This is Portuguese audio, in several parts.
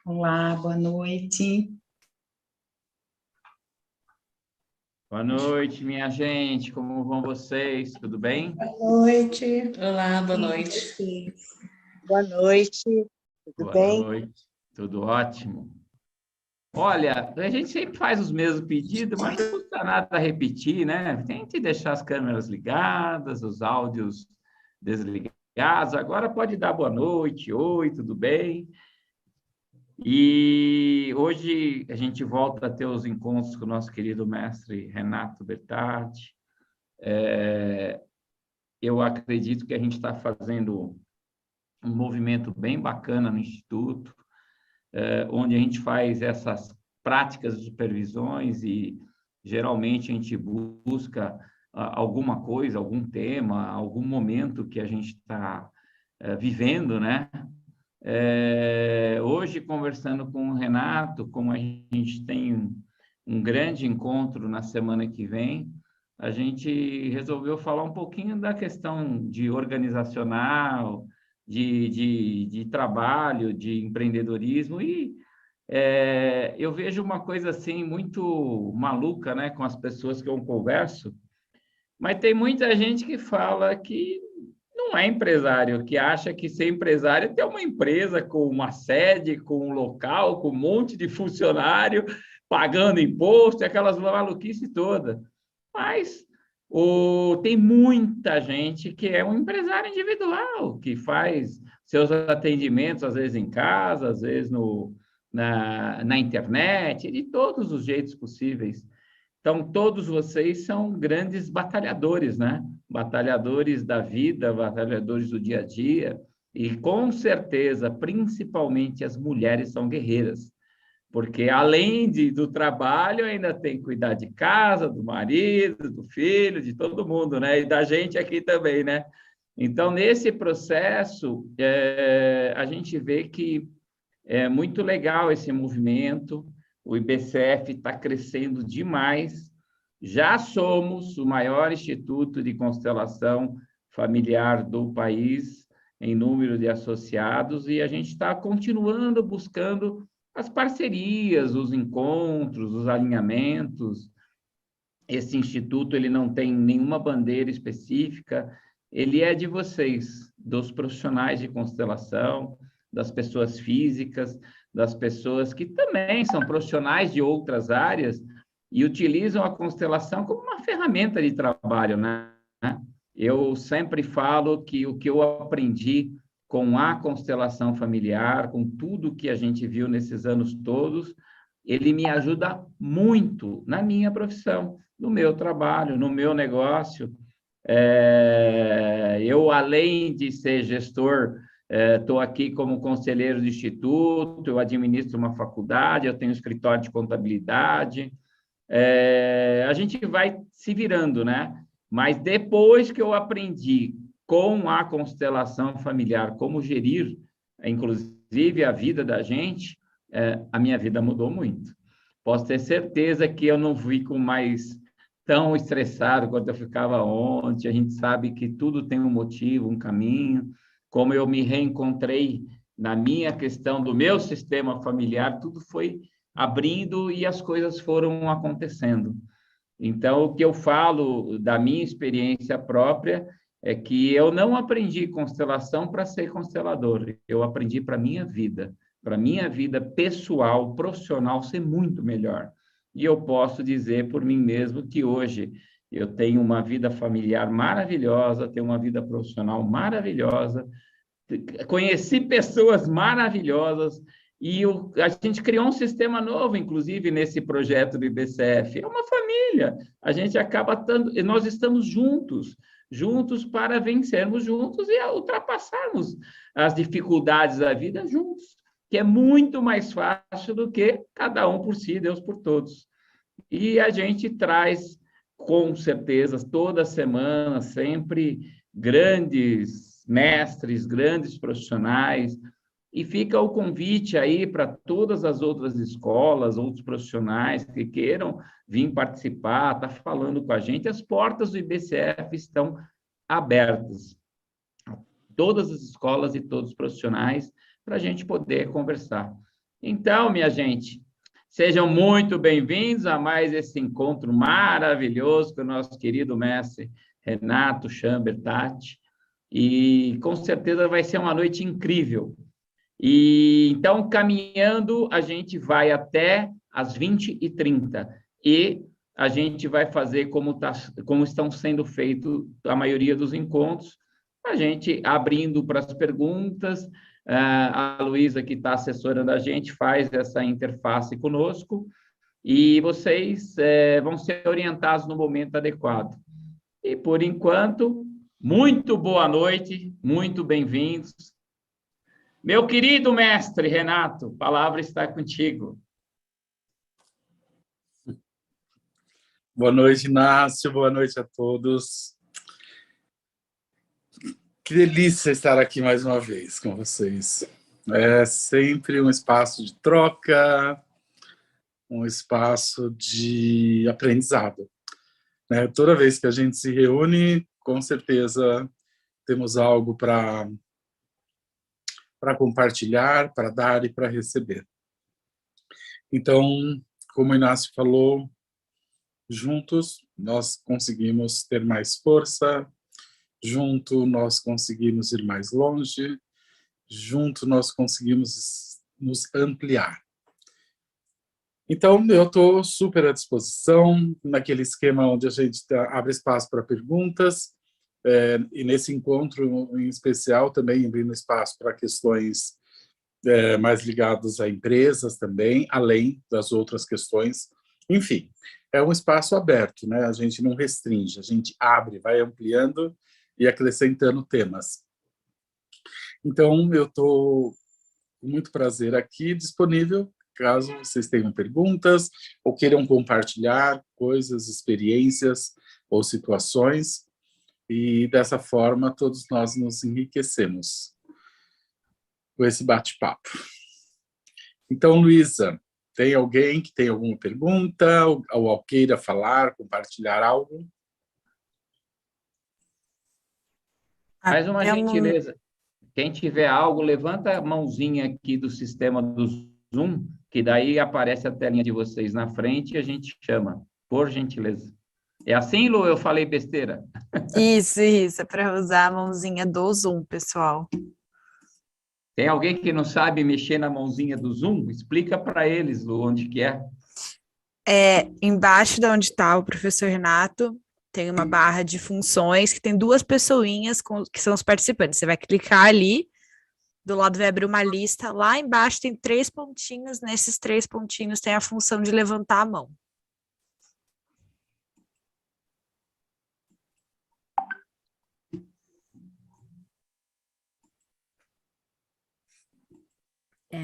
Olá, boa noite. Boa noite, minha gente. Como vão vocês? Tudo bem? Boa noite. Olá, boa Sim, noite. vocês. Boa noite. Tudo Boa bem? noite. Tudo ótimo. Olha, a gente sempre faz os mesmos pedidos, mas não custa nada repetir, né? Tente deixar as câmeras ligadas, os áudios desligados. Agora pode dar boa noite, oi, tudo bem? E hoje a gente volta a ter os encontros com o nosso querido mestre Renato Bertatti. Eu acredito que a gente está fazendo um movimento bem bacana no Instituto, onde a gente faz essas práticas de supervisões e geralmente a gente busca alguma coisa, algum tema, algum momento que a gente está vivendo, né? Hoje, conversando com o Renato, como a gente tem um grande encontro na semana que vem, a gente resolveu falar um pouquinho da questão de organizacional, de trabalho, de empreendedorismo, e eu vejo uma coisa assim muito maluca, né, com as pessoas que eu converso, mas tem muita gente que fala que não é empresário, que acha que ser empresário é ter uma empresa com uma sede, com um local, com um monte de funcionário, pagando imposto, aquelas maluquices todas. Mas tem muita gente que é um empresário individual, que faz seus atendimentos, às vezes em casa, às vezes na internet, de todos os jeitos possíveis. Então, todos vocês são grandes batalhadores, né? Batalhadores da vida, batalhadores do dia a dia, e com certeza, principalmente as mulheres são guerreiras, porque além do trabalho, ainda tem que cuidar de casa, do marido, do filho, de todo mundo, né? E da gente aqui também, né? Então, nesse processo, a gente vê que é muito legal esse movimento, o IBCF está crescendo demais, já somos o maior instituto de constelação familiar do país em número de associados e a gente está continuando buscando as parcerias, os encontros, os alinhamentos. Esse instituto ele não tem nenhuma bandeira específica, ele é de vocês, dos profissionais de constelação, das pessoas físicas, das pessoas que também são profissionais de outras áreas e utilizam a constelação como uma ferramenta de trabalho, né? Eu sempre falo que o que eu aprendi com a constelação familiar, com tudo que a gente viu nesses anos todos, ele me ajuda muito na minha profissão, no meu trabalho, no meu negócio. Eu, além de ser gestor, estou aqui como conselheiro do Instituto, eu administro uma faculdade, eu tenho um escritório de contabilidade. A gente vai se virando, né? Mas depois que eu aprendi com a constelação familiar como gerir, inclusive, a vida da gente, a minha vida mudou muito. Posso ter certeza que eu não fico mais tão estressado quanto eu ficava ontem. A gente sabe que tudo tem um motivo, um caminho. Como eu me reencontrei na minha questão do meu sistema familiar, tudo foi abrindo e as coisas foram acontecendo. Então, o que eu falo da minha experiência própria é que eu não aprendi constelação para ser constelador, eu aprendi para a minha vida pessoal, profissional ser muito melhor. E eu posso dizer por mim mesmo que hoje eu tenho uma vida familiar maravilhosa, tenho uma vida profissional maravilhosa, conheci pessoas maravilhosas E a gente criou um sistema novo, inclusive, nesse projeto do IBCF. É uma família. A gente acaba e nós estamos juntos para vencermos juntos e ultrapassarmos as dificuldades da vida juntos, que é muito mais fácil do que cada um por si, Deus por todos. E a gente traz, com certeza, toda semana, sempre grandes mestres, grandes profissionais, e fica o convite aí para todas as outras escolas, outros profissionais que queiram vir participar, estar falando com a gente. As portas do IBCF estão abertas. Todas as escolas e todos os profissionais, para a gente poder conversar. Então, minha gente, sejam muito bem-vindos a mais esse encontro maravilhoso com o nosso querido mestre Renato Chambertati. E, com certeza, vai ser uma noite incrível. E então, caminhando, a gente vai até às 20h30 e a gente vai fazer como estão sendo feitos a maioria dos encontros, a gente abrindo para as perguntas, a Luísa, que está assessorando a gente, faz essa interface conosco e vocês vão ser orientados no momento adequado. E, por enquanto, muito boa noite, muito bem-vindos. Meu querido mestre Renato, a palavra está contigo. Boa noite, Inácio. Boa noite a todos. Que delícia estar aqui mais uma vez com vocês. É sempre um espaço de troca, um espaço de aprendizado, né? Toda vez que a gente se reúne, com certeza temos algo para compartilhar, para dar e para receber. Então, como o Inácio falou, juntos nós conseguimos ter mais força, junto nós conseguimos ir mais longe, junto nós conseguimos nos ampliar. Então, eu estou super à disposição, naquele esquema onde a gente abre espaço para perguntas, e nesse encontro em especial também abrindo espaço para questões mais ligadas a empresas também, além das outras questões. Enfim, é um espaço aberto, né? A gente não restringe, a gente abre, vai ampliando e acrescentando temas. Então, eu estou com muito prazer aqui, disponível, caso vocês tenham perguntas ou queiram compartilhar coisas, experiências ou situações, e dessa forma todos nós nos enriquecemos com esse bate-papo. Então, Luísa, tem alguém que tem alguma pergunta ou queira falar, compartilhar algo? Mais uma gentileza. Quem tiver algo, levanta a mãozinha aqui do sistema do Zoom, que daí aparece a telinha de vocês na frente e a gente chama, por gentileza. É assim, Lu? Eu falei besteira? Isso, é para usar a mãozinha do Zoom, pessoal. Tem alguém que não sabe mexer na mãozinha do Zoom? Explica para eles, Lu, onde que é. Embaixo de onde está o professor Renato, tem uma barra de funções que tem duas pessoinhas que são os participantes. Você vai clicar ali, do lado vai abrir uma lista, lá embaixo tem 3 pontinhos, nesses 3 pontinhos tem a função de levantar a mão.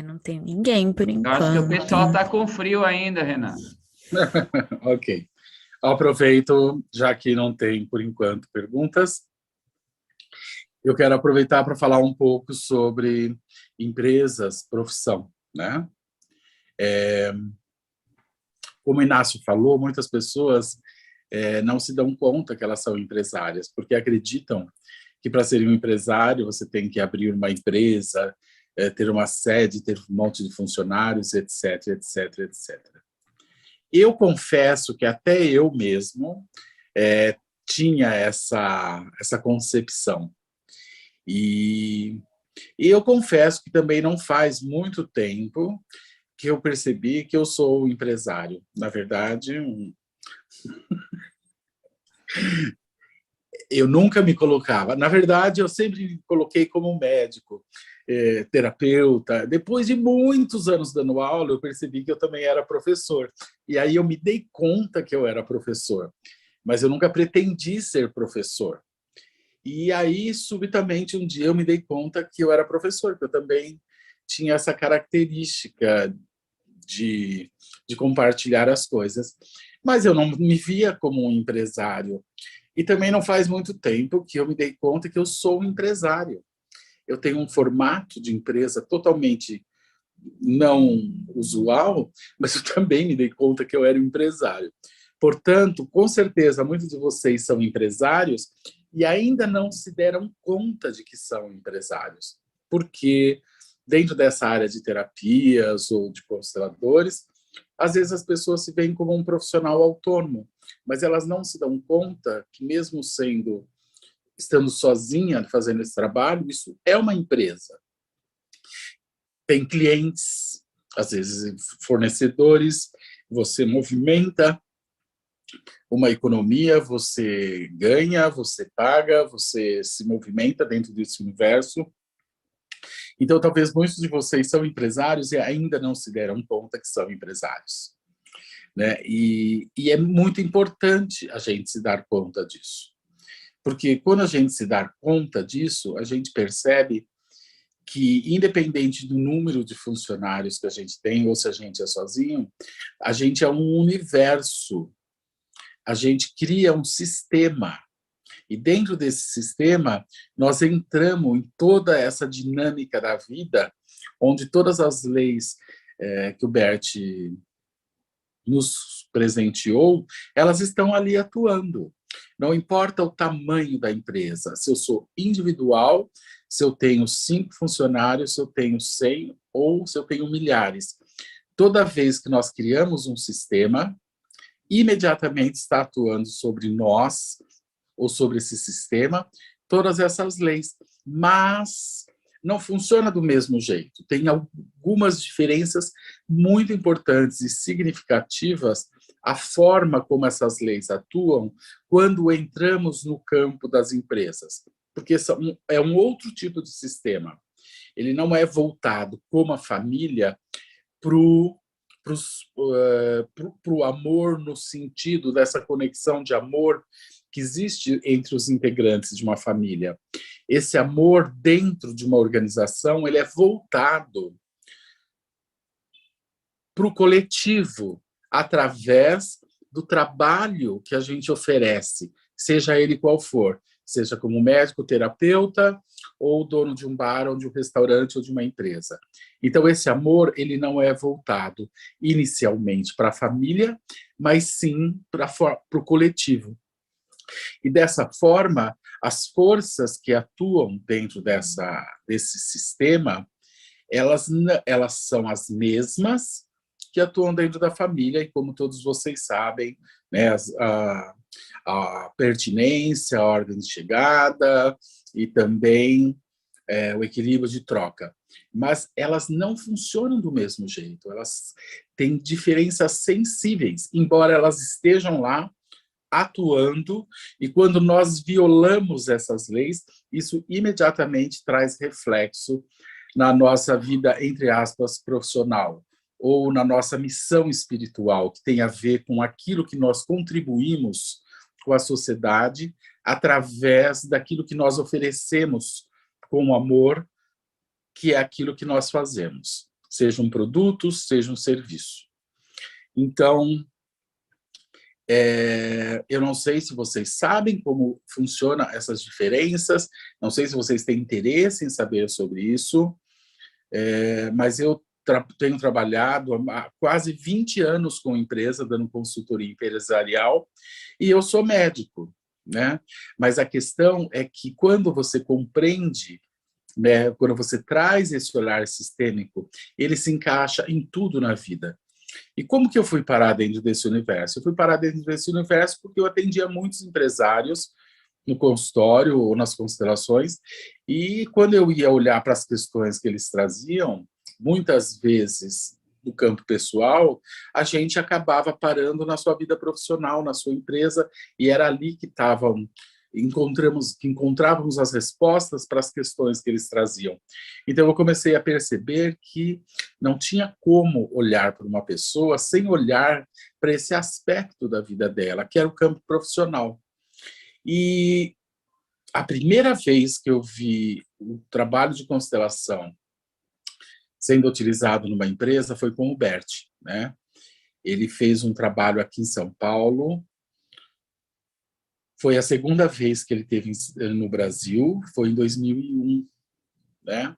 Não tem ninguém por enquanto. Eu acho que o pessoal está com frio ainda, Renato. Ok. Aproveito, já que não tem, por enquanto, perguntas, eu quero aproveitar para falar um pouco sobre empresas, profissão, né? Como o Inácio falou, muitas pessoas não se dão conta que elas são empresárias, porque acreditam que para ser um empresário você tem que abrir uma empresa, ter uma sede, ter um monte de funcionários, etc, etc, etc. Eu confesso que até eu mesmo tinha essa concepção. E eu confesso que também não faz muito tempo que eu percebi que eu sou empresário. Na verdade, eu nunca me colocava. Na verdade, eu sempre me coloquei como médico. terapeuta. Depois de muitos anos dando aula, eu percebi que eu também era professor. E aí eu me dei conta que eu era professor, mas eu nunca pretendi ser professor. E aí, subitamente, um dia eu me dei conta que eu era professor, que eu também tinha essa característica de compartilhar as coisas. Mas eu não me via como um empresário. E também não faz muito tempo que eu me dei conta que eu sou um empresário. Eu tenho um formato de empresa totalmente não usual, mas eu também me dei conta que eu era um empresário. Portanto, com certeza, muitos de vocês são empresários e ainda não se deram conta de que são empresários, porque dentro dessa área de terapias ou de consteladores, às vezes as pessoas se veem como um profissional autônomo, mas elas não se dão conta que mesmo estando sozinha fazendo esse trabalho, isso é uma empresa. Tem clientes, às vezes fornecedores, você movimenta uma economia, você ganha, você paga, você se movimenta dentro desse universo. Então, talvez muitos de vocês são empresários e ainda não se deram conta que são empresários, né? E é muito importante a gente se dar conta disso. Porque quando a gente se dá conta disso, a gente percebe que, independente do número de funcionários que a gente tem, ou se a gente é sozinho, a gente é um universo. A gente cria um sistema. E dentro desse sistema, nós entramos em toda essa dinâmica da vida, onde todas as leis que o Bert nos presenteou, elas estão ali atuando. Não importa o tamanho da empresa, se eu sou individual, se eu tenho 5 funcionários, se eu tenho 100 ou se eu tenho milhares. Toda vez que nós criamos um sistema, imediatamente está atuando sobre nós ou sobre esse sistema, todas essas leis. Mas não funciona do mesmo jeito. Tem algumas diferenças muito importantes e significativas a forma como essas leis atuam quando entramos no campo das empresas, porque é um outro tipo de sistema. Ele não é voltado como a família para o amor, no sentido dessa conexão de amor que existe entre os integrantes de uma família. Esse amor dentro de uma organização, ele é voltado para o coletivo, através do trabalho que a gente oferece, seja ele qual for, seja como médico, terapeuta, ou dono de um bar, ou de um restaurante, ou de uma empresa. Então, esse amor, ele não é voltado inicialmente para a família, mas sim para o coletivo. E dessa forma, as forças que atuam dentro desse sistema, elas são as mesmas que atuam dentro da família, e como todos vocês sabem, né, a pertinência, a ordem de chegada e também o equilíbrio de troca. Mas elas não funcionam do mesmo jeito, elas têm diferenças sensíveis, embora elas estejam lá atuando, e quando nós violamos essas leis, isso imediatamente traz reflexo na nossa vida, entre aspas, profissional, ou na nossa missão espiritual, que tem a ver com aquilo que nós contribuímos com a sociedade através daquilo que nós oferecemos com amor, que é aquilo que nós fazemos, seja um produto, seja um serviço. Então, eu não sei se vocês sabem como funcionam essas diferenças, não sei se vocês têm interesse em saber sobre isso, mas eu tenho trabalhado há quase 20 anos com empresa, dando consultoria empresarial, e eu sou médico, né? Mas a questão é que quando você compreende, né, quando você traz esse olhar sistêmico, ele se encaixa em tudo na vida. E como que eu fui parar dentro desse universo? Eu fui parar dentro desse universo porque eu atendia muitos empresários no consultório ou nas constelações, e quando eu ia olhar para as questões que eles traziam, muitas vezes no campo pessoal, a gente acabava parando na sua vida profissional, na sua empresa, e era ali que estavam encontrávamos as respostas para as questões que eles traziam. Então, eu comecei a perceber que não tinha como olhar para uma pessoa sem olhar para esse aspecto da vida dela, que era o campo profissional. E a primeira vez que eu vi o trabalho de constelação sendo utilizado numa empresa foi com o Bert, né? Ele fez um trabalho aqui em São Paulo. Foi a segunda vez que ele teve no Brasil, foi em 2001, né?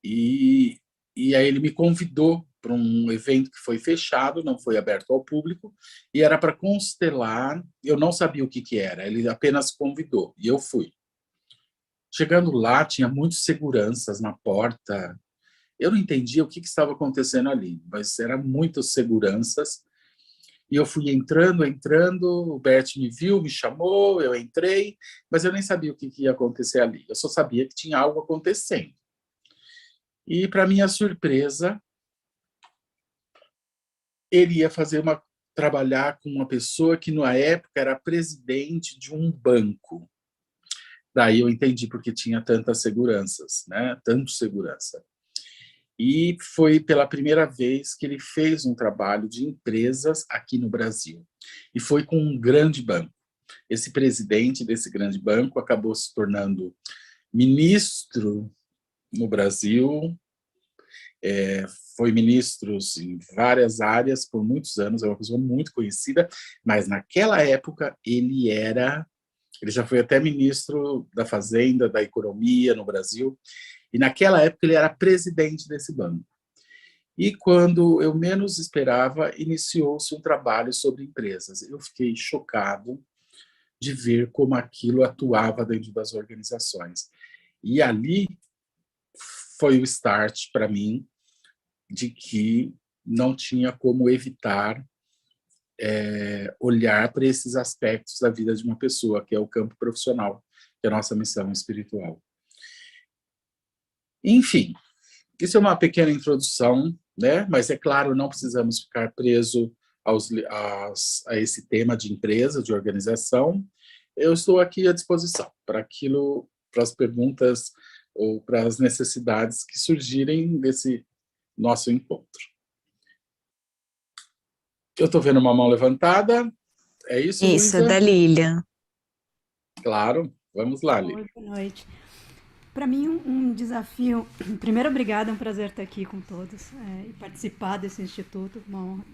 E aí ele me convidou para um evento que foi fechado, não foi aberto ao público, e era para constelar. Eu não sabia o que era, ele apenas convidou, e eu fui. Chegando lá, tinha muitos seguranças na porta. Eu não entendia o que estava acontecendo ali, mas eram muitas seguranças. E eu fui entrando, o Bert me viu, me chamou, eu entrei, mas eu nem sabia o que ia acontecer ali. Eu só sabia que tinha algo acontecendo. E, para minha surpresa, ele ia trabalhar com uma pessoa que, na época, era presidente de um banco. Daí eu entendi porque tinha tantas seguranças, né? Tanto segurança. E foi pela primeira vez que ele fez um trabalho de empresas aqui no Brasil. E foi com um grande banco. Esse presidente desse grande banco acabou se tornando ministro no Brasil, foi ministro em várias áreas por muitos anos, é uma pessoa muito conhecida, mas naquela época ele já foi até ministro da Fazenda, da Economia no Brasil, e naquela época ele era presidente desse banco. E quando eu menos esperava, iniciou-se um trabalho sobre empresas. Eu fiquei chocado de ver como aquilo atuava dentro das organizações. E ali foi o start para mim de que não tinha como evitar olhar para esses aspectos da vida de uma pessoa, que é o campo profissional, que é a nossa missão espiritual. Enfim, isso é uma pequena introdução, né? Mas, é claro, não precisamos ficar presos a esse tema de empresa, de organização. Eu estou aqui à disposição para as perguntas ou para as necessidades que surgirem desse nosso encontro. Eu estou vendo uma mão levantada. É isso, Isso, Luísa? da Lilian. Claro. Vamos lá, Lilian. Oi, boa noite. Para mim, um desafio... Primeiro, obrigada, é um prazer estar aqui com todos e participar desse instituto, uma honra.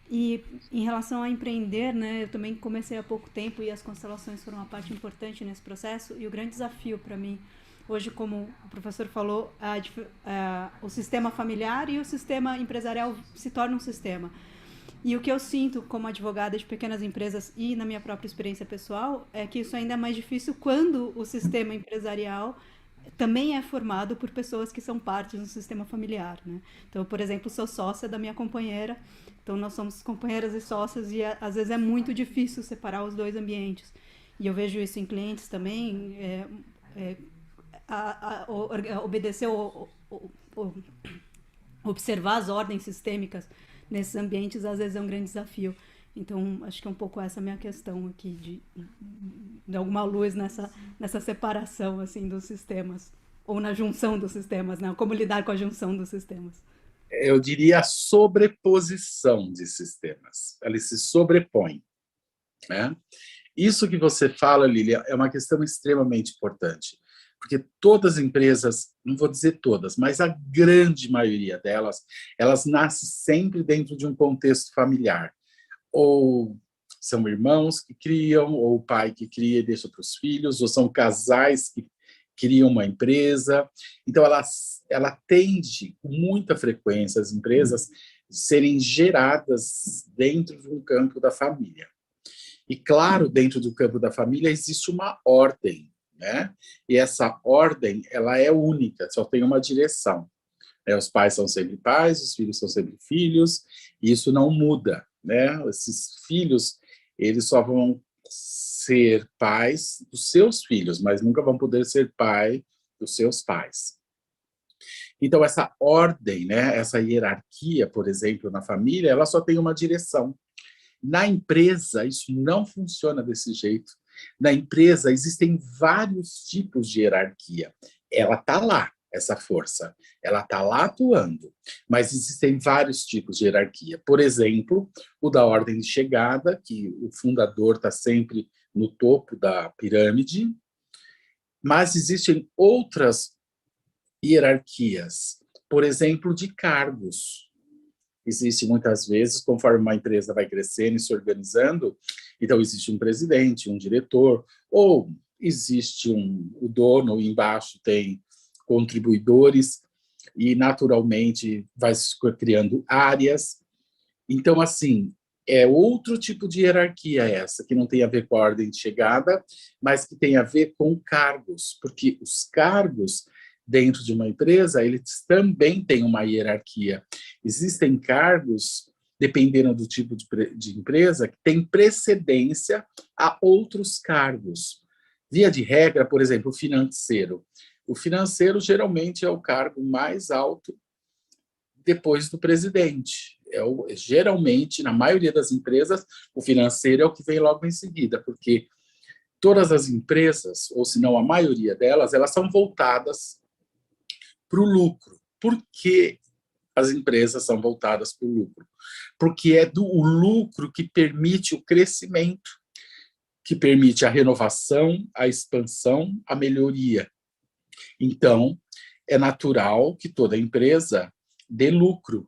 E em relação a empreender, né, eu também comecei há pouco tempo e as constelações foram uma parte importante nesse processo. E o grande desafio para mim, hoje, como o professor falou, o sistema familiar e o sistema empresarial se tornam um sistema. E o que eu sinto como advogada de pequenas empresas e na minha própria experiência pessoal é que isso ainda é mais difícil quando o sistema empresarial também é formado por pessoas que são parte do sistema familiar, né? Então, por exemplo, sou sócia da minha companheira, então nós somos companheiras e sócias e às vezes é muito difícil separar os dois ambientes. E eu vejo isso em clientes também, obedecer, observar as ordens sistêmicas nesses ambientes, às vezes é um grande desafio. Então, acho que é um pouco essa a minha questão aqui, de alguma luz nessa separação, assim, dos sistemas, ou na junção dos sistemas, né? Como lidar com a junção dos sistemas. Eu diria a sobreposição de sistemas. Eles se sobrepõem, né? Isso que você fala, Lília, é uma questão extremamente importante, porque todas as empresas, não vou dizer todas, mas a grande maioria delas, elas nascem sempre dentro de um contexto familiar. Ou são irmãos que criam, ou o pai que cria e deixa para os filhos, ou são casais que criam uma empresa. Então, ela tende, com muita frequência, as empresas serem geradas dentro de um campo da família. E, claro, dentro do campo da família existe uma ordem, né? E essa ordem, ela é única, só tem uma direção. Os pais são sempre pais, os filhos são sempre filhos, e isso não muda, né? Esses filhos, eles só vão ser pais dos seus filhos, mas nunca vão poder ser pai dos seus pais. Então, essa ordem, né, essa hierarquia, por exemplo, na família, ela só tem uma direção. Na empresa, isso não funciona desse jeito. Na empresa existem vários tipos de hierarquia. Ela está lá, essa força. Ela está lá atuando. Mas existem vários tipos de hierarquia. Por exemplo, o da ordem de chegada, que o fundador está sempre no topo da pirâmide. Mas existem outras hierarquias, por exemplo, de cargos. Existe muitas vezes, conforme uma empresa vai crescendo e se organizando, então existe um presidente, um diretor, ou existe o dono, e embaixo tem contribuidores, e naturalmente vai se criando áreas. Então, assim, é outro tipo de hierarquia essa, que não tem a ver com a ordem de chegada, mas que tem a ver com cargos, porque os cargos dentro de uma empresa, eles também têm uma hierarquia. Existem cargos, dependendo do tipo de empresa, que tem precedência a outros cargos. Via de regra, por exemplo, o financeiro. O financeiro geralmente é o cargo mais alto depois do presidente. Geralmente, na maioria das empresas, o financeiro é o que vem logo em seguida, porque todas as empresas, ou se não a maioria delas, elas são voltadas para o lucro. Por que as empresas são voltadas para o lucro? Porque é o lucro que permite o crescimento, que permite a renovação, a expansão, a melhoria. Então, é natural que toda empresa dê lucro.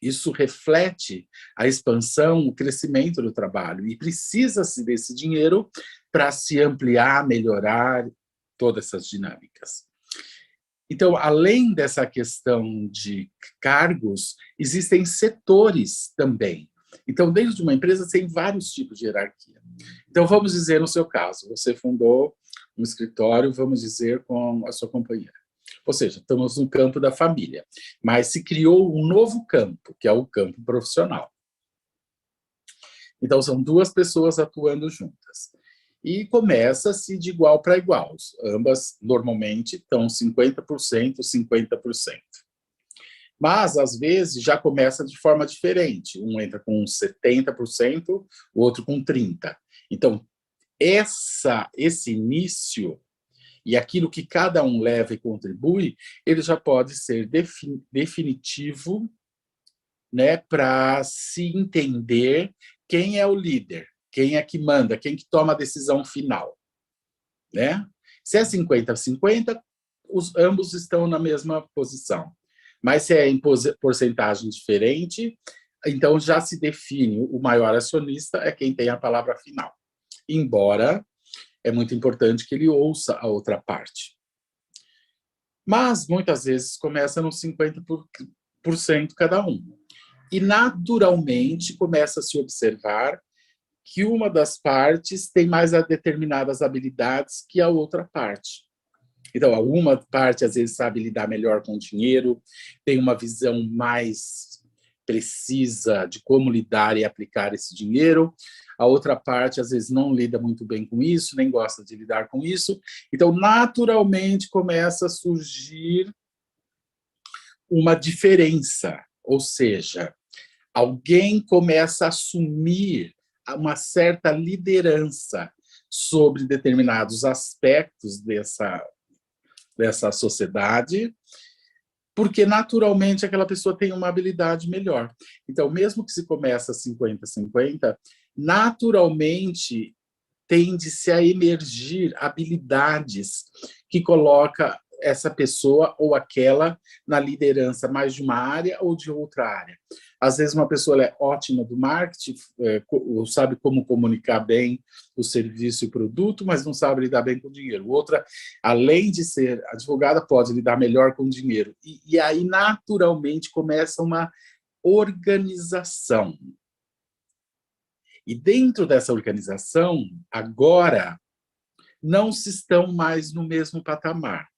Isso reflete a expansão, o crescimento do trabalho. E precisa-se desse dinheiro para se ampliar, melhorar todas essas dinâmicas. Então, além dessa questão de cargos, existem setores também. Então, dentro de uma empresa, tem vários tipos de hierarquia. Então, vamos dizer, no seu caso, você fundou um escritório, vamos dizer, com a sua companheira. Ou seja, estamos no campo da família. Mas se criou um novo campo, que é o campo profissional. Então, são duas pessoas atuando juntas. E começa-se de igual para igual. Ambas, normalmente, estão 50%, 50%. Mas, às vezes, já começa de forma diferente. Um entra com 70%, o outro com 30%. Então, esse início e aquilo que cada um leva e contribui, ele já pode ser definitivo, né, para se entender quem é o líder, quem é que manda, quem que toma a decisão final, né? Se é 50-50, ambos estão na mesma posição. Mas se é em porcentagem diferente, então já se define o maior acionista é quem tem a palavra final. Embora é muito importante que ele ouça a outra parte. Mas, muitas vezes, começa nos 50% cada um. E, naturalmente, começa a se observar que uma das partes tem mais determinadas habilidades que a outra parte. Então, alguma parte, às vezes, sabe lidar melhor com o dinheiro, tem uma visão mais precisa de como lidar e aplicar esse dinheiro. A outra parte, às vezes, não lida muito bem com isso, nem gosta de lidar com isso. Então, naturalmente, começa a surgir uma diferença. Ou seja, alguém começa a assumir uma certa liderança sobre determinados aspectos dessa sociedade, porque naturalmente aquela pessoa tem uma habilidade melhor. Então, mesmo que se começa 50-50, naturalmente tende-se a emergir habilidades que coloca essa pessoa ou aquela na liderança mais de uma área ou de outra área. Às vezes uma pessoa é ótima do marketing, sabe como comunicar bem o serviço e o produto, mas não sabe lidar bem com o dinheiro. Outra, além de ser advogada, pode lidar melhor com o dinheiro. E aí, naturalmente, começa uma organização. E dentro dessa organização, agora, não se estão mais no mesmo patamar.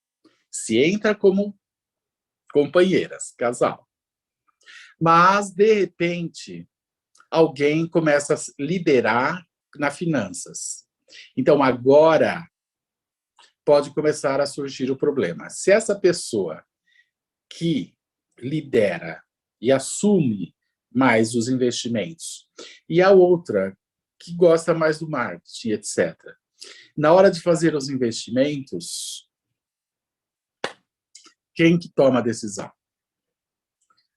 Se entra como companheiras, casal. Mas, de repente, alguém começa a liderar nas finanças. Então, agora, pode começar a surgir o problema. Se essa pessoa que lidera e assume mais os investimentos, e a outra que gosta mais do marketing, etc., Na hora de fazer os investimentos, quem que toma a decisão?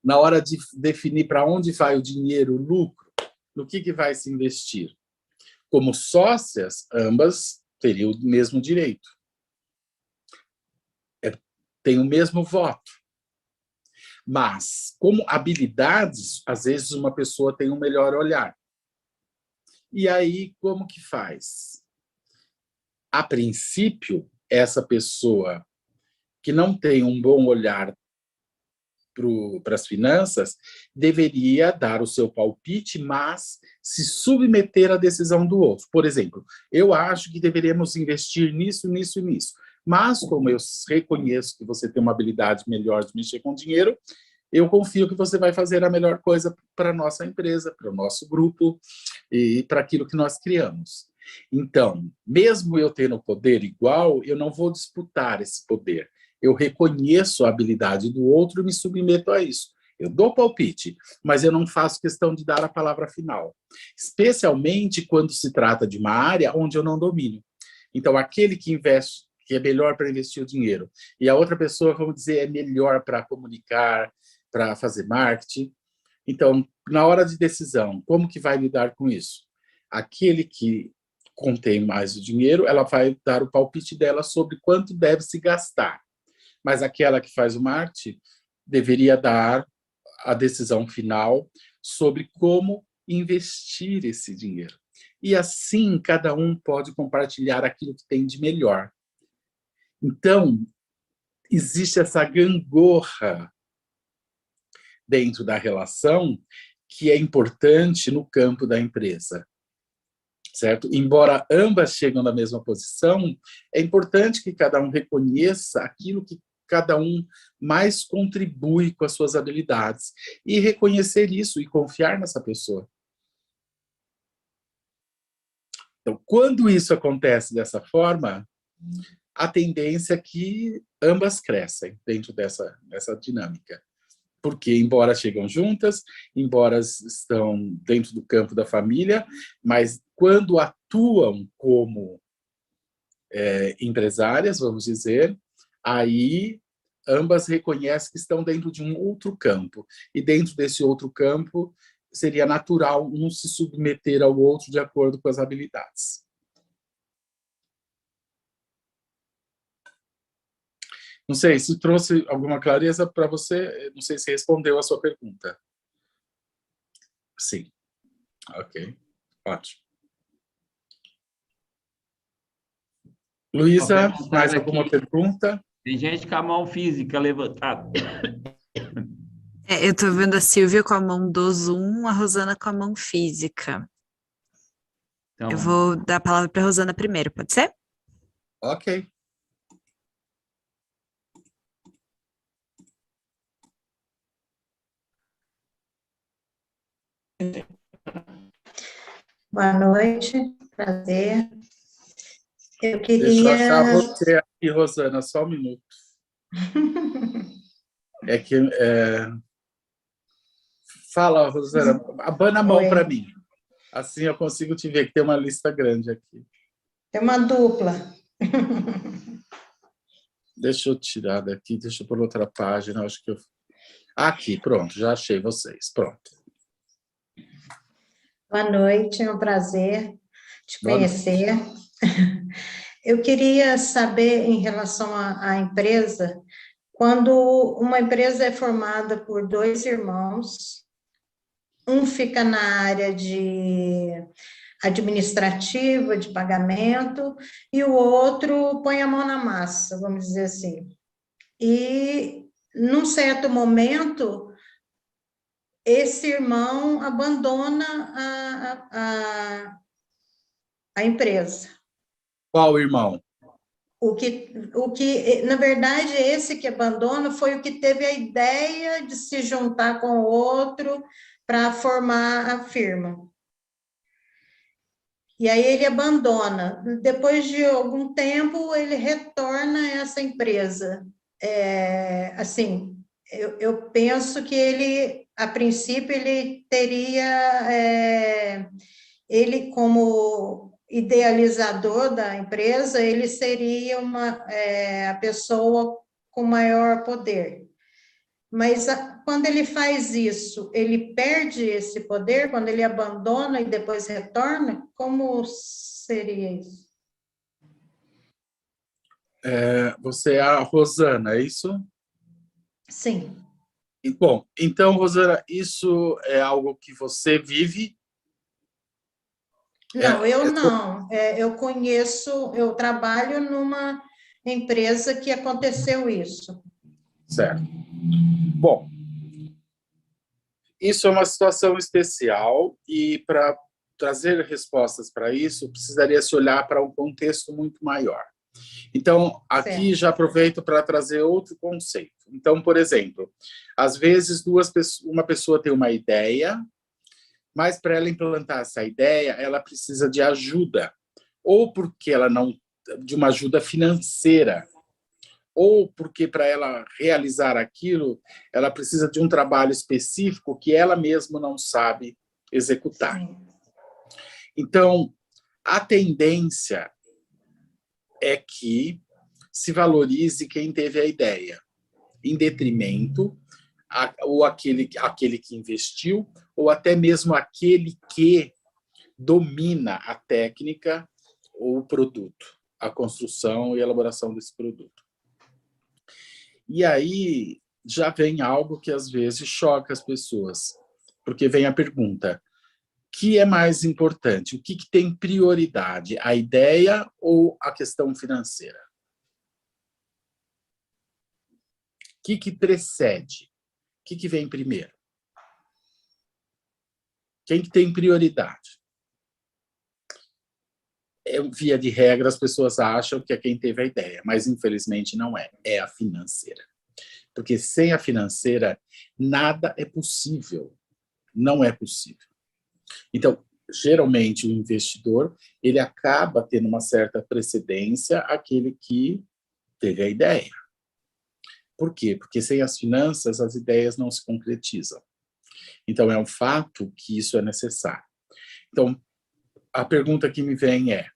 Na hora de definir para onde vai o dinheiro, o lucro, no que vai se investir? Como sócias, ambas teriam o mesmo direito. Tem o mesmo voto. Mas, como habilidades, às vezes uma pessoa tem um melhor olhar. E aí, como que faz? A princípio, essa pessoa que não tem um bom olhar para as finanças deveria dar o seu palpite, mas se submeter à decisão do outro. Por exemplo, eu acho que deveríamos investir nisso, nisso e nisso. Mas, como eu reconheço que você tem uma habilidade melhor de mexer com dinheiro, eu confio que você vai fazer a melhor coisa para a nossa empresa, para o nosso grupo e para aquilo que nós criamos. Então, mesmo eu tendo poder igual, eu não vou disputar esse poder. Eu reconheço a habilidade do outro e me submeto a isso. Eu dou palpite, mas eu não faço questão de dar a palavra final. Especialmente quando se trata de uma área onde eu não domino. Então, aquele que investe, que é melhor para investir o dinheiro, e a outra pessoa, vamos dizer, é melhor para comunicar, para fazer marketing. Então, na hora de decisão, como que vai lidar com isso? Aquele que contém mais o dinheiro, ela vai dar o palpite dela sobre quanto deve se gastar. Mas aquela que faz o marketing deveria dar a decisão final sobre como investir esse dinheiro. E assim, cada um pode compartilhar aquilo que tem de melhor. Então, existe essa gangorra dentro da relação que é importante no campo da empresa. Certo? Embora ambas chegam na mesma posição, é importante que cada um reconheça aquilo que cada um mais contribui com as suas habilidades e reconhecer isso e confiar nessa pessoa. Então, quando isso acontece dessa forma, a tendência é que ambas crescem dentro dessa dinâmica. Porque, embora chegam juntas, embora estão dentro do campo da família, mas quando atuam como empresárias, vamos dizer, aí ambas reconhecem que estão dentro de um outro campo. E dentro desse outro campo, seria natural um se submeter ao outro de acordo com as habilidades. Não sei se trouxe alguma clareza para você, não sei se respondeu a sua pergunta. Sim. Ok. Ótimo. Luísa, mais alguma pergunta? Tem gente com a mão física levantada. Eu estou vendo a Silvia com a mão do Zoom, a Rosana com a mão física. Então, Eu vou dar a palavra para a Rosana primeiro, pode ser? Ok. Boa noite, prazer. Eu Deixa eu queria... achar você aqui, Rosana, só um minuto. É que... Fala, Rosana, abana a mão para mim. Assim eu consigo te ver, que tem uma lista grande aqui. Tem uma dupla. Deixa eu tirar daqui, deixa eu pôr outra página, acho que eu... Aqui, pronto, já achei vocês, pronto. Boa noite, é um prazer te Boa conhecer. Eu queria saber, em relação à empresa, quando uma empresa é formada por dois irmãos, um fica na área de administrativa, de pagamento, e o outro põe a mão na massa, vamos dizer assim. E, num certo momento, esse irmão abandona a empresa. Qual irmão? O que, na verdade, esse que abandona foi o que teve a ideia de se juntar com o outro para formar a firma. E aí ele abandona. Depois de algum tempo, ele retorna a essa empresa. Assim, eu penso que ele, a princípio, ele teria... ele como idealizador da empresa, ele seria a pessoa com maior poder. Mas quando ele faz isso, ele perde esse poder? Quando ele abandona e depois retorna? Como seria isso? Você é a Rosana, é isso? Sim. Bom, então, Rosana, isso é algo que você vive? Não, eu não. Eu conheço, eu trabalho numa empresa que aconteceu isso. Certo. Bom, isso é uma situação especial e para trazer respostas para isso, precisaria se olhar para um contexto muito maior. Então, aqui Certo. já aproveito para trazer outro conceito. Então, por exemplo, às vezes uma pessoa tem uma ideia, mas para ela implantar essa ideia, ela precisa de ajuda, ou porque ela não, de uma ajuda financeira, ou porque para ela realizar aquilo, ela precisa de um trabalho específico que ela mesma não sabe executar. Sim. Então, a tendência é que se valorize quem teve a ideia, em detrimento ou aquele que investiu, ou até mesmo aquele que domina a técnica ou o produto, a construção e elaboração desse produto. E aí já vem algo que às vezes choca as pessoas, porque vem a pergunta: o que é mais importante? O que tem prioridade? A ideia ou a questão financeira? O que precede? O que vem primeiro? Quem que tem prioridade? Via de regra, as pessoas acham que é quem teve a ideia, mas infelizmente não é. É a financeira. Porque sem a financeira, nada é possível. Não é possível. Então, geralmente, o investidor ele acaba tendo uma certa precedência àquele que teve a ideia. Por quê? Porque sem as finanças, as ideias não se concretizam. Então, é um fato que isso é necessário. Então, a pergunta que me vem é: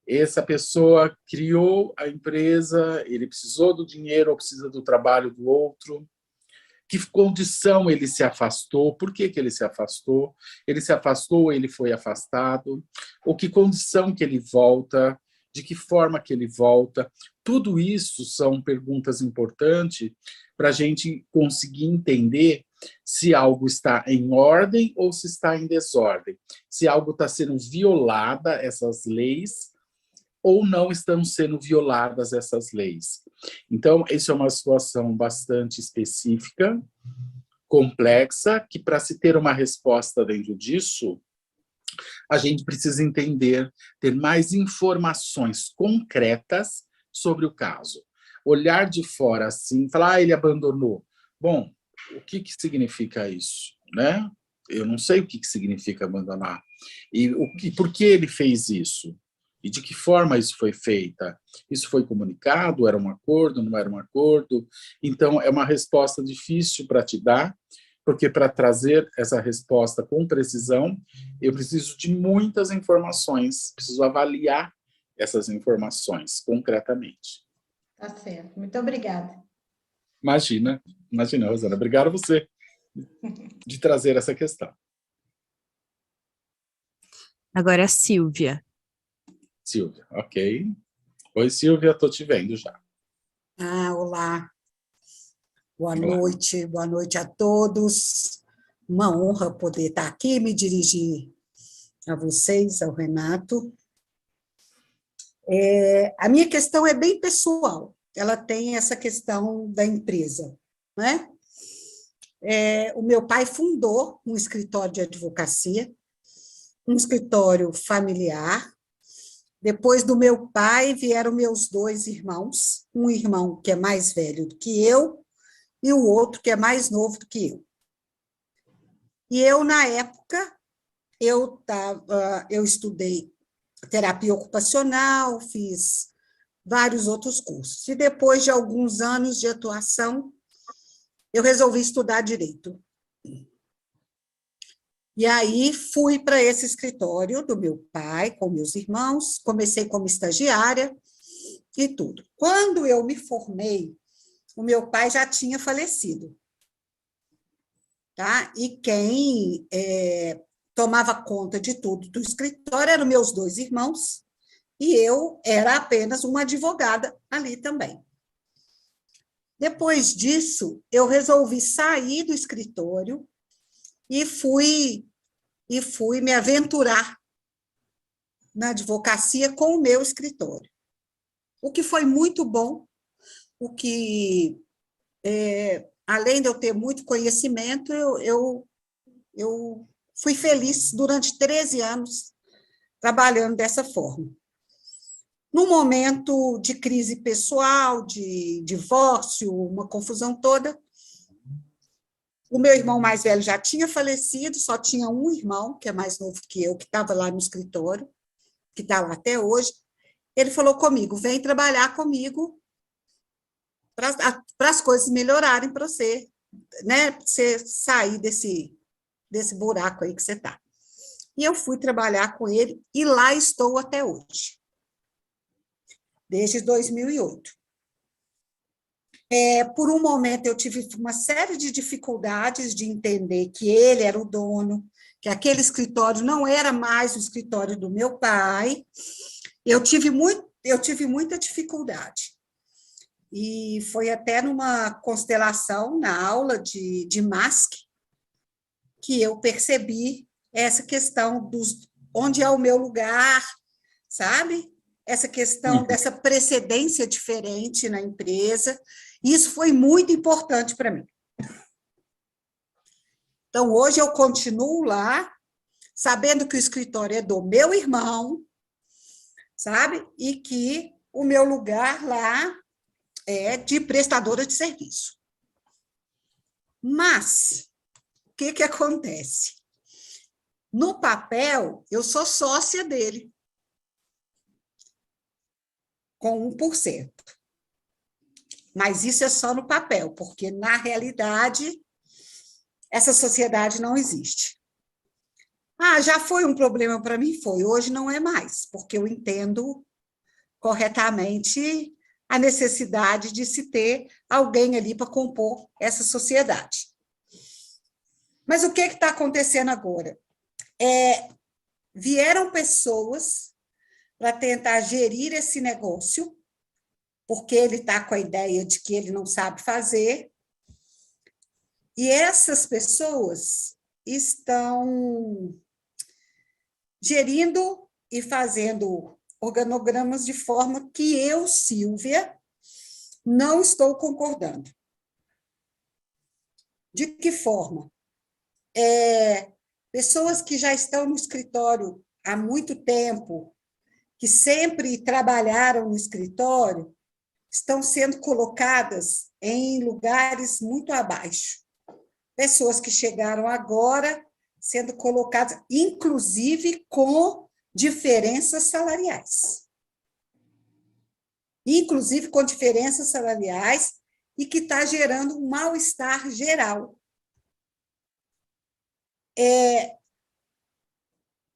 essa pessoa criou a empresa, ele precisou do dinheiro ou precisa do trabalho do outro? Que condição ele se afastou? Por que ele se afastou? Ele se afastou ou ele foi afastado? Ou que condição que ele volta? De que forma que ele volta? Tudo isso são perguntas importantes para a gente conseguir entender se algo está em ordem ou se está em desordem. Se algo está sendo violada, essas leis, ou não estão sendo violadas essas leis. Então, isso é uma situação bastante específica, complexa, que para se ter uma resposta dentro disso, a gente precisa entender, ter mais informações concretas sobre o caso. Olhar de fora assim, falar, ele abandonou. Bom, o que significa isso, né? Eu não sei o que significa abandonar. E por que ele fez isso? E de que forma isso foi feita? Isso foi comunicado? Era um acordo? Não era um acordo? Então, é uma resposta difícil para te dar, porque para trazer essa resposta com precisão, eu preciso de muitas informações, preciso avaliar essas informações concretamente. Tá certo. Muito obrigada. Imagina, Rosana. Obrigado a você de trazer essa questão. Agora a Silvia. Silvia, ok. Oi, Silvia, estou te vendo já. Olá. Boa noite a todos. Uma honra poder estar aqui e me dirigir a vocês, ao Renato. A minha questão é bem pessoal, ela tem essa questão da empresa, né? O meu pai fundou um escritório de advocacia, um escritório familiar. Depois do meu pai vieram meus 2 irmãos, um irmão que é mais velho do que eu e o outro que é mais novo do que eu. E eu, na época, eu estudei terapia ocupacional, fiz vários outros cursos. E depois de alguns anos de atuação, eu resolvi estudar direito. E aí fui para esse escritório do meu pai, com meus irmãos, comecei como estagiária e tudo. Quando eu me formei, o meu pai já tinha falecido, tá? E quem tomava conta de tudo do escritório eram meus 2 irmãos, e eu era apenas uma advogada ali também. Depois disso, eu resolvi sair do escritório e fui me aventurar na advocacia com o meu escritório. O que foi muito bom, o que, além de eu ter muito conhecimento, eu fui feliz durante 13 anos trabalhando dessa forma. Num momento de crise pessoal, de divórcio, uma confusão toda, o meu irmão mais velho já tinha falecido, só tinha um irmão, que é mais novo que eu, que estava lá no escritório, que está lá até hoje. Ele falou comigo, vem trabalhar comigo para as coisas melhorarem para você, né? Pra você sair desse buraco aí que você está. E eu fui trabalhar com ele, e lá estou até hoje, desde 2008. Por um momento, eu tive uma série de dificuldades de entender que ele era o dono, que aquele escritório não era mais o escritório do meu pai. Eu tive muita dificuldade. E foi até numa constelação, na aula de MASC, que eu percebi essa questão onde é o meu lugar, sabe? Essa questão dessa precedência diferente na empresa. Isso foi muito importante para mim. Então, hoje eu continuo lá, sabendo que o escritório é do meu irmão, sabe? E que o meu lugar lá é de prestadora de serviço. Mas, o que acontece? No papel, eu sou sócia dele, com 1%. Mas isso é só no papel, porque, na realidade, essa sociedade não existe. Já foi um problema para mim? Foi. Hoje não é mais, porque eu entendo corretamente a necessidade de se ter alguém ali para compor essa sociedade. Mas o que está acontecendo agora? Vieram pessoas para tentar gerir esse negócio, porque ele está com a ideia de que ele não sabe fazer, e essas pessoas estão gerindo e fazendo organogramas de forma que eu, Silvia, não estou concordando. De que forma? Pessoas que já estão no escritório há muito tempo, que sempre trabalharam no escritório, estão sendo colocadas em lugares muito abaixo. Pessoas que chegaram agora sendo colocadas, inclusive com diferenças salariais. Inclusive com diferenças salariais, e que está gerando um mal-estar geral.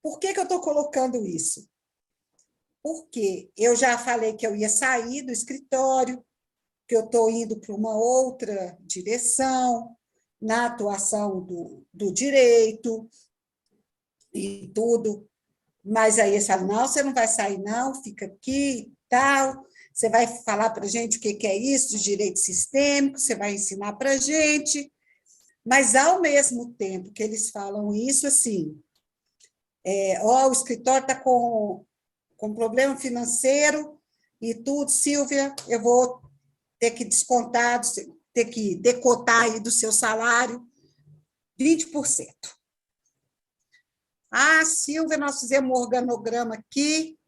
Por que eu estou colocando isso? Porque eu já falei que eu ia sair do escritório, que eu estou indo para uma outra direção, na atuação do direito e tudo, mas aí eles falam, não, você não vai sair não, fica aqui e tal, você vai falar para a gente o que é isso de direito sistêmico, você vai ensinar para a gente, mas ao mesmo tempo que eles falam isso, assim, o escritório está com problema financeiro e tudo, Silvia, eu vou ter que descontar, ter que decotar aí do seu salário 20%. Silvia, nós fizemos um organograma aqui,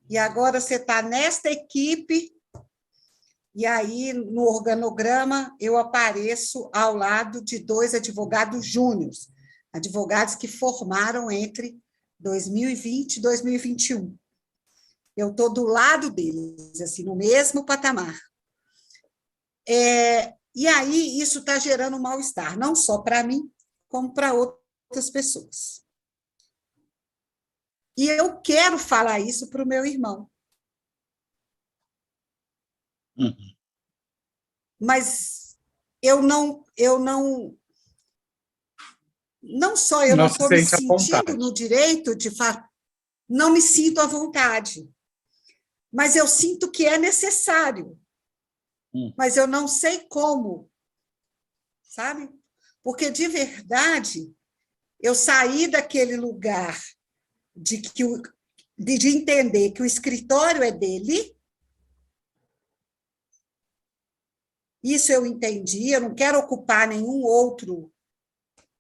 e agora você está nesta equipe, e aí, no organograma, eu apareço ao lado de 2 advogados júniores, advogados que formaram entre 2020 e 2021. Eu estou do lado deles, assim, no mesmo patamar. E aí, isso está gerando um mal-estar, não só para mim, como para outras pessoas. E eu quero falar isso para o meu irmão. Uhum. Mas eu não só eu não Não se estou me sente à sentindo vontade. no direito de falar, não me sinto à vontade, mas eu sinto que é necessário, mas eu não sei como, sabe? Porque, de verdade, eu saí daquele lugar de entender que o escritório é dele. Isso eu entendi, eu não quero ocupar nenhum outro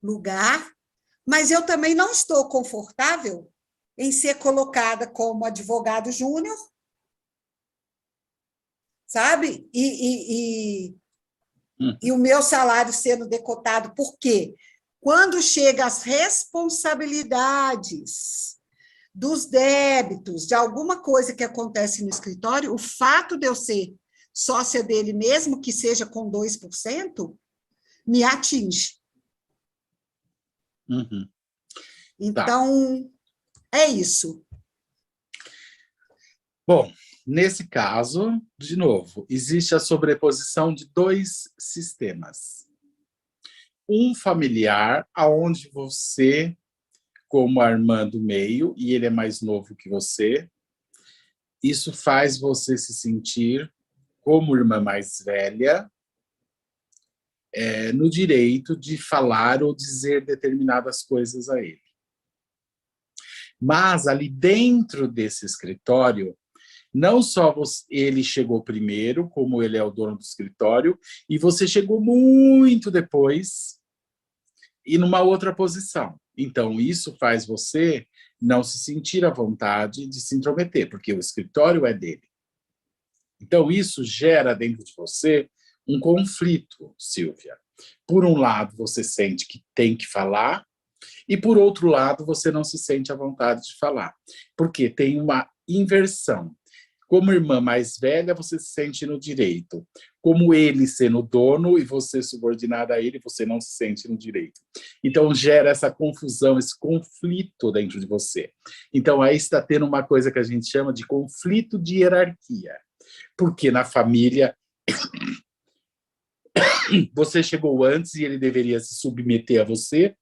lugar, mas eu também não estou confortável em ser colocada como advogado júnior, sabe? E o meu salário sendo decotado. Por quê? Quando chega as responsabilidades dos débitos, de alguma coisa que acontece no escritório, o fato de eu ser sócia dele, mesmo que seja com 2%, me atinge. Uhum. Então, é isso. Bom, nesse caso, de novo, existe a sobreposição de dois sistemas. Um familiar, aonde você, como a irmã do meio, e ele é mais novo que você, isso faz você se sentir, como irmã mais velha, no direito de falar ou dizer determinadas coisas a ele. Mas ali dentro desse escritório, não só ele chegou primeiro, como ele é o dono do escritório, e você chegou muito depois e numa outra posição. Então, isso faz você não se sentir à vontade de se intrometer, porque o escritório é dele. Então, isso gera dentro de você um conflito, Silvia. Por um lado, você sente que tem que falar, e por outro lado, você não se sente à vontade de falar, porque tem uma inversão. Como irmã mais velha, você se sente no direito. Como ele sendo dono e você subordinada a ele, você não se sente no direito. Então, gera essa confusão, esse conflito dentro de você. Então, aí está tendo uma coisa que a gente chama de conflito de hierarquia. Porque na família, você chegou antes e ele deveria se submeter a você,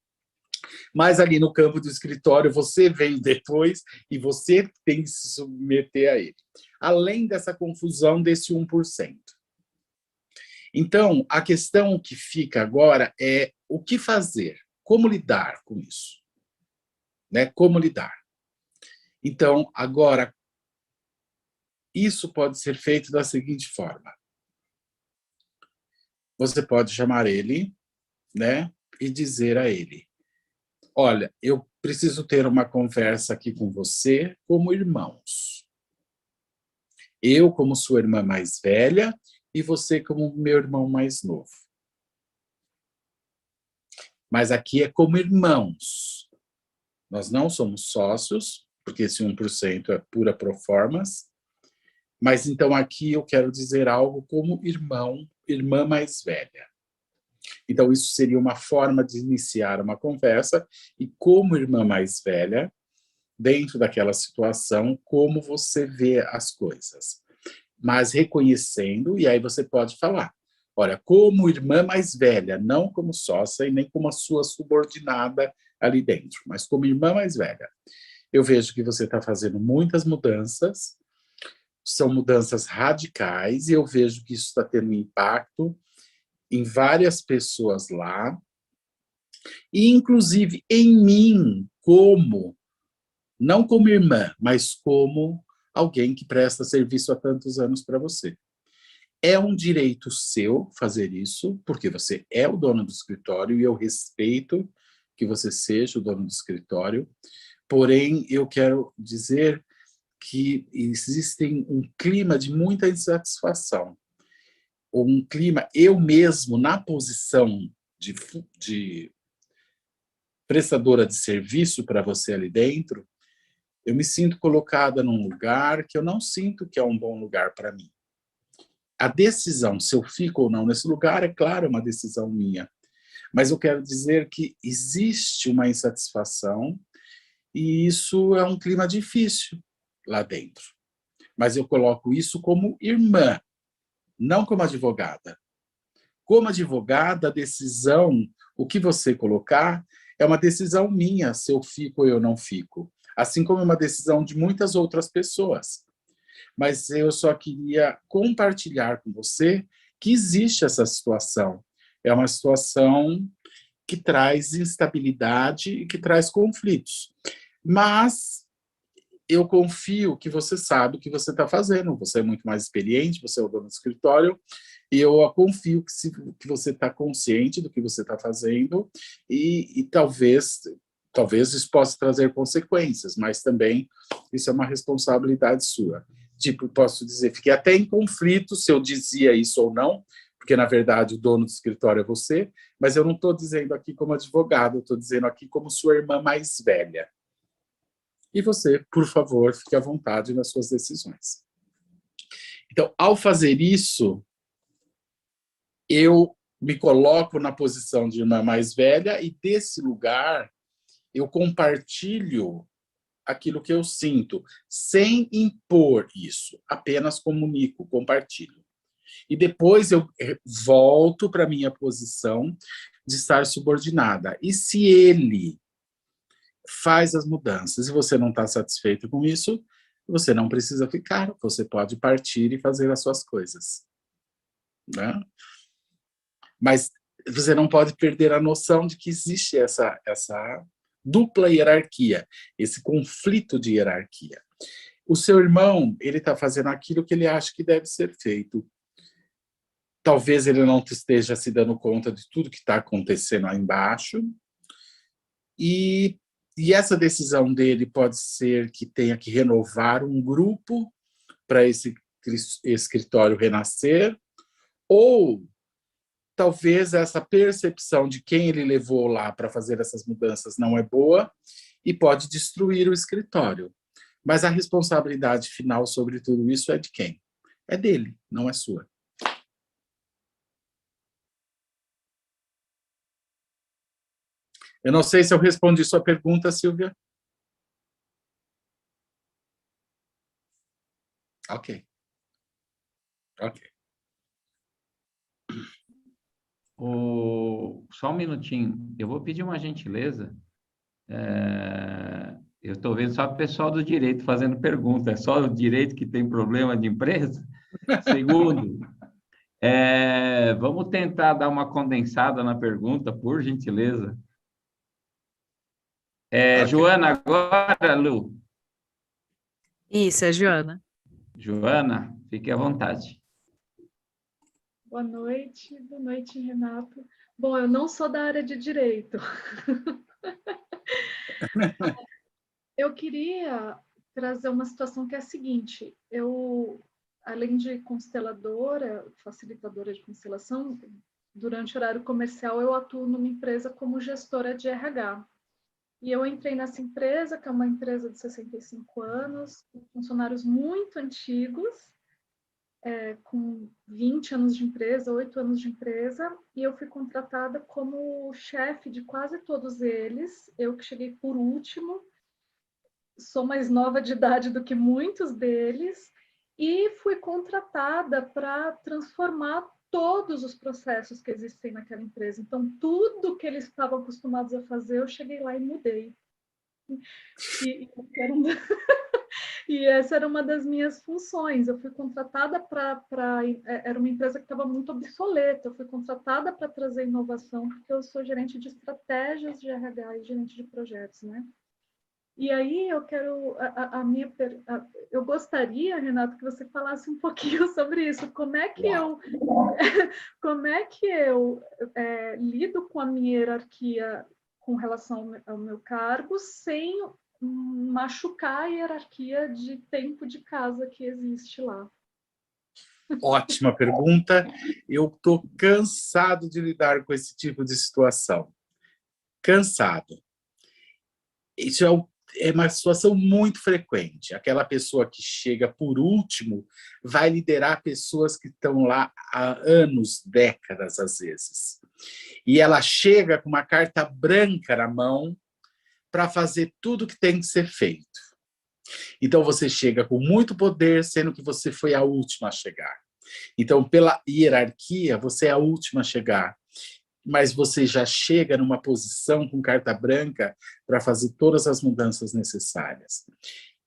mas ali no campo do escritório você veio depois e você tem que se submeter a ele. Além dessa confusão desse 1%. Então, a questão que fica agora é o que fazer, como lidar com isso, né? Como lidar. Então, agora, isso pode ser feito da seguinte forma. Você pode chamar ele, né? E dizer a ele, olha, eu preciso ter uma conversa aqui com você como irmãos. Eu como sua irmã mais velha e você como meu irmão mais novo. Mas aqui é como irmãos. Nós não somos sócios, porque esse 1% é pura proformas. Mas então aqui eu quero dizer algo como irmão, irmã mais velha. Então isso seria uma forma de iniciar uma conversa e como irmã mais velha, dentro daquela situação, como você vê as coisas. Mas reconhecendo, e aí você pode falar, olha, como irmã mais velha, não como sócia e nem como a sua subordinada ali dentro, mas como irmã mais velha. Eu vejo que você está fazendo muitas mudanças, são mudanças radicais, e eu vejo que isso está tendo um impacto em várias pessoas lá, e inclusive em mim, não como irmã, mas como alguém que presta serviço há tantos anos para você. É um direito seu fazer isso, porque você é o dono do escritório e eu respeito que você seja o dono do escritório, porém eu quero dizer que existe um clima de muita insatisfação, ou um clima, eu mesmo, na posição de prestadora de serviço para você ali dentro, eu me sinto colocada num lugar que eu não sinto que é um bom lugar para mim. A decisão, se eu fico ou não nesse lugar, é claro, é uma decisão minha. Mas eu quero dizer que existe uma insatisfação e isso é um clima difícil lá dentro. Mas eu coloco isso como irmã, não como advogada. Como advogada, a decisão, o que você colocar, é uma decisão minha, se eu fico ou eu não fico. Assim como é uma decisão de muitas outras pessoas. Mas eu só queria compartilhar com você que existe essa situação. É uma situação que traz instabilidade e que traz conflitos. Mas eu confio que você sabe o que você está fazendo. Você é muito mais experiente, você é o dono do escritório, e eu confio que você está consciente do que você está fazendo e talvez isso possa trazer consequências, mas também isso é uma responsabilidade sua. Tipo, posso dizer, fiquei até em conflito se eu dizia isso ou não, porque, na verdade, o dono do escritório é você, mas eu não estou dizendo aqui como advogado, eu estou dizendo aqui como sua irmã mais velha. E você, por favor, fique à vontade nas suas decisões. Então, ao fazer isso, eu me coloco na posição de irmã mais velha e, desse lugar, eu compartilho aquilo que eu sinto, sem impor isso, apenas comunico, compartilho. E depois eu volto para a minha posição de estar subordinada. E se ele faz as mudanças e você não está satisfeito com isso, você não precisa ficar, você pode partir e fazer as suas coisas. Né? Mas você não pode perder a noção de que existe essa dupla hierarquia, esse conflito de hierarquia. O seu irmão, ele está fazendo aquilo que ele acha que deve ser feito. Talvez ele não esteja se dando conta de tudo que está acontecendo aí embaixo. E essa decisão dele pode ser que tenha que renovar um grupo para esse escritório renascer, ou talvez essa percepção de quem ele levou lá para fazer essas mudanças não é boa e pode destruir o escritório. Mas a responsabilidade final sobre tudo isso é de quem? É dele, não é sua. Eu não sei se eu respondi sua pergunta, Silvia. Ok. Só um minutinho. Eu vou pedir uma gentileza. Eu estou vendo só o pessoal do direito fazendo pergunta. É só o direito que tem problema de empresa? Segundo, vamos tentar dar uma condensada na pergunta, por gentileza. Okay. Joana, agora, Lu. Isso, é Joana. Joana, fique à vontade. Boa noite, Renato. Bom, eu não sou da área de direito. Eu queria trazer uma situação que é a seguinte: eu, além de consteladora, facilitadora de constelação, durante o horário comercial eu atuo numa empresa como gestora de RH. E eu entrei nessa empresa, que é uma empresa de 65 anos, com funcionários muito antigos, com 20 anos de empresa, 8 anos de empresa, e eu fui contratada como chefe de quase todos eles. Eu que cheguei por último, sou mais nova de idade do que muitos deles, e fui contratada para transformar todos os processos que existem naquela empresa. Então, tudo que eles estavam acostumados a fazer, eu cheguei lá e mudei. E essa era uma das minhas funções. Eu fui contratada era uma empresa que estava muito obsoleta. Eu fui contratada para trazer inovação, porque eu sou gerente de estratégias de RH e gerente de projetos, né? E aí eu quero eu gostaria, Renato, que você falasse um pouquinho sobre isso. Como é que eu lido com a minha hierarquia com relação ao meu cargo sem machucar a hierarquia de tempo de casa que existe lá? Ótima pergunta. Eu estou cansado de lidar com esse tipo de situação. Cansado. Isso é uma situação muito frequente. Aquela pessoa que chega por último vai liderar pessoas que estão lá há anos, décadas, às vezes. E ela chega com uma carta branca na mão para fazer tudo que tem que ser feito. Então, você chega com muito poder, sendo que você foi a última a chegar. Então, pela hierarquia, você é a última a chegar, mas você já chega numa posição com carta branca para fazer todas as mudanças necessárias.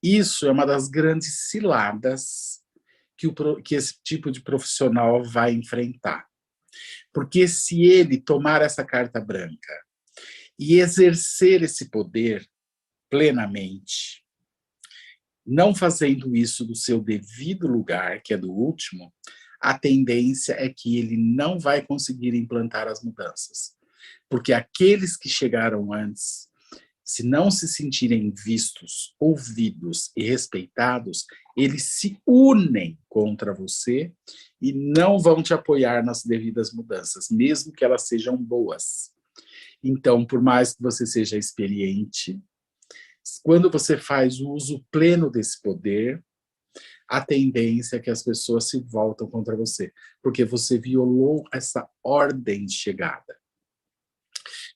Isso é uma das grandes ciladas que esse tipo de profissional vai enfrentar. Porque se ele tomar essa carta branca e exercer esse poder plenamente, não fazendo isso do seu devido lugar, que é do último, a tendência é que ele não vai conseguir implantar as mudanças. Porque aqueles que chegaram antes, se não se sentirem vistos, ouvidos e respeitados, eles se unem contra você e não vão te apoiar nas devidas mudanças, mesmo que elas sejam boas. Então, por mais que você seja experiente, quando você faz o uso pleno desse poder, a tendência é que as pessoas se voltam contra você, porque você violou essa ordem de chegada.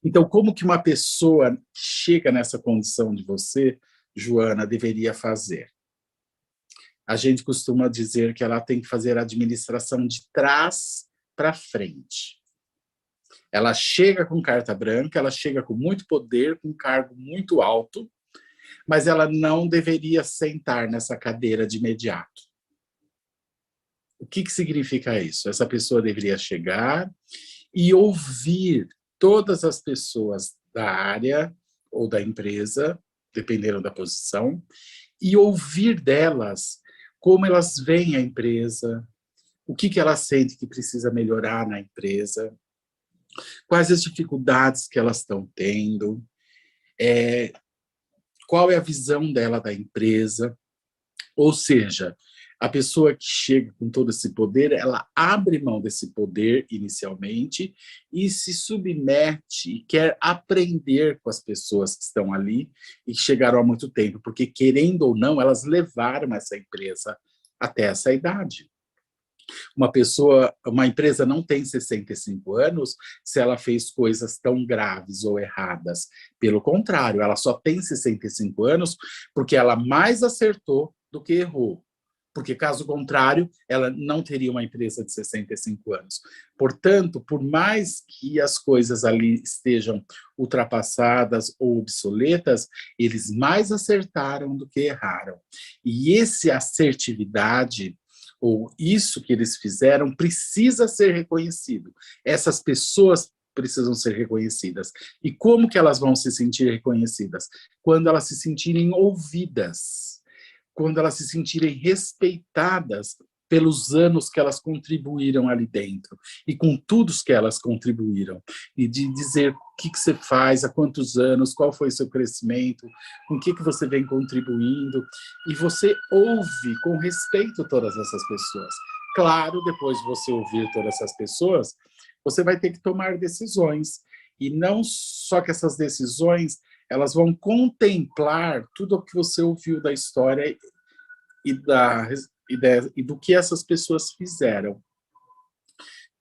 Então, como que uma pessoa que chega nessa condição de você, Joana, deveria fazer? A gente costuma dizer que ela tem que fazer a administração de trás para frente. Ela chega com carta branca, ela chega com muito poder, com um cargo muito alto, mas ela não deveria sentar nessa cadeira de imediato. O que significa isso? Essa pessoa deveria chegar e ouvir todas as pessoas da área ou da empresa, dependendo da posição, e ouvir delas como elas veem a empresa, o que elas sentem que precisa melhorar na empresa, quais as dificuldades que elas estão tendo, qual é a visão dela da empresa. Ou seja, a pessoa que chega com todo esse poder, ela abre mão desse poder inicialmente e se submete e quer aprender com as pessoas que estão ali e que chegaram há muito tempo, porque, querendo ou não, elas levaram essa empresa até essa idade. Uma empresa não tem 65 anos se ela fez coisas tão graves ou erradas. Pelo contrário, ela só tem 65 anos porque ela mais acertou do que errou. Porque, caso contrário, ela não teria uma empresa de 65 anos. Portanto, por mais que as coisas ali estejam ultrapassadas ou obsoletas, eles mais acertaram do que erraram. E essa assertividade, ou isso que eles fizeram, precisa ser reconhecido. Essas pessoas precisam ser reconhecidas. E como que elas vão se sentir reconhecidas? Quando elas se sentirem ouvidas, quando elas se sentirem respeitadas pelos anos que elas contribuíram ali dentro, e com tudo que elas contribuíram, e de dizer o que você faz, há quantos anos, qual foi o seu crescimento, com o que você vem contribuindo, e você ouve com respeito todas essas pessoas. Claro, depois de você ouvir todas essas pessoas, você vai ter que tomar decisões, e não só que essas decisões, elas vão contemplar tudo o que você ouviu da história e do que essas pessoas fizeram.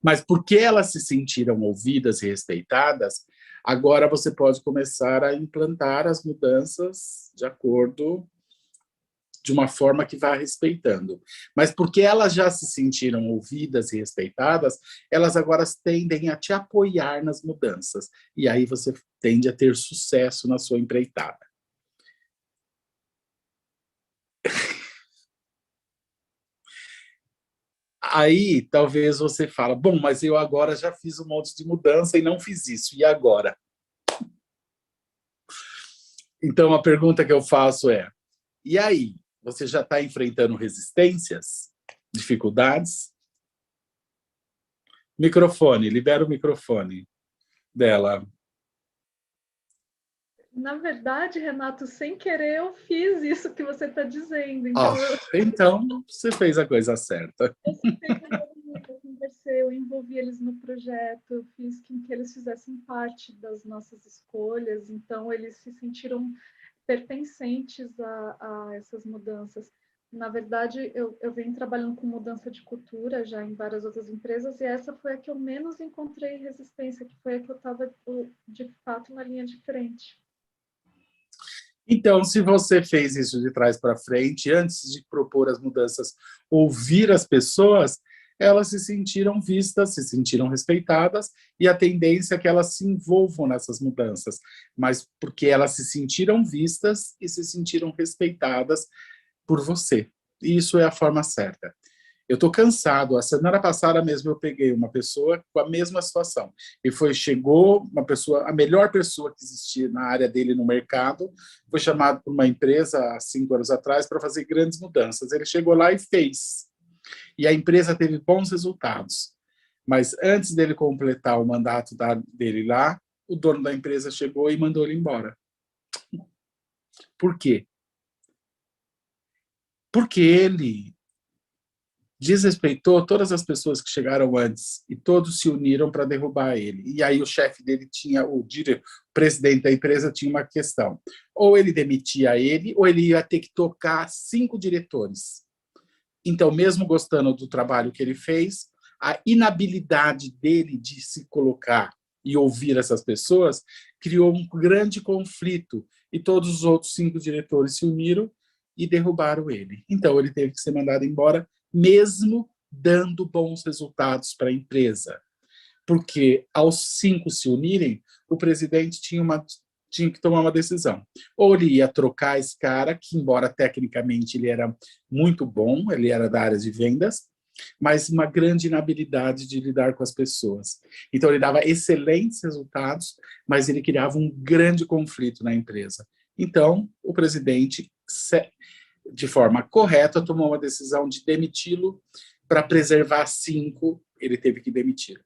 Mas porque elas se sentiram ouvidas e respeitadas, agora você pode começar a implantar as mudanças de acordo, de uma forma que vá respeitando. Mas porque elas já se sentiram ouvidas e respeitadas, elas agora tendem a te apoiar nas mudanças. E aí você tende a ter sucesso na sua empreitada. Aí, talvez você fala, bom, mas eu agora já fiz um monte de mudança e não fiz isso, e agora? Então, a pergunta que eu faço é, e aí? Você já está enfrentando resistências? Dificuldades? Microfone, libera o microfone dela. Na verdade, Renato, sem querer eu fiz isso que você está dizendo. Então, você fez a coisa certa. Eu conversei, eu envolvi eles no projeto, eu fiz com que eles fizessem parte das nossas escolhas, então eles se sentiram pertencentes a essas mudanças. Na verdade, eu venho trabalhando com mudança de cultura já em várias outras empresas, e essa foi a que eu menos encontrei resistência, que foi a que eu estava, de fato, na linha de frente. Então, se você fez isso de trás para frente, antes de propor as mudanças, ouvir as pessoas, elas se sentiram vistas, se sentiram respeitadas, e a tendência é que elas se envolvam nessas mudanças, mas porque elas se sentiram vistas e se sentiram respeitadas por você. E isso é a forma certa. Eu estou cansado. A semana passada mesmo eu peguei uma pessoa com a mesma situação. Chegou uma pessoa, a melhor pessoa que existia na área dele no mercado, foi chamado por uma empresa há 5 anos atrás para fazer grandes mudanças. Ele chegou lá e fez. E a empresa teve bons resultados. Mas antes dele completar o mandato dele lá, o dono da empresa chegou e mandou ele embora. Por quê? Porque ele desrespeitou todas as pessoas que chegaram antes e todos se uniram para derrubar ele. E aí o chefe dele o presidente da empresa tinha uma questão. Ou ele demitia ele, ou ele ia ter que tocar 5 diretores. Então, mesmo gostando do trabalho que ele fez, a inabilidade dele de se colocar e ouvir essas pessoas criou um grande conflito. E todos os outros 5 diretores se uniram e derrubaram ele. Então, ele teve que ser mandado embora, mesmo dando bons resultados para a empresa. Porque, aos 5 se unirem, o presidente tinha que tomar uma decisão. Ou ele ia trocar esse cara, que embora tecnicamente ele era muito bom, ele era da área de vendas, mas uma grande inabilidade de lidar com as pessoas. Então, ele dava excelentes resultados, mas ele criava um grande conflito na empresa. Então, o presidente, de forma correta, tomou uma decisão de demiti-lo. Para preservar 5, ele teve que demitir.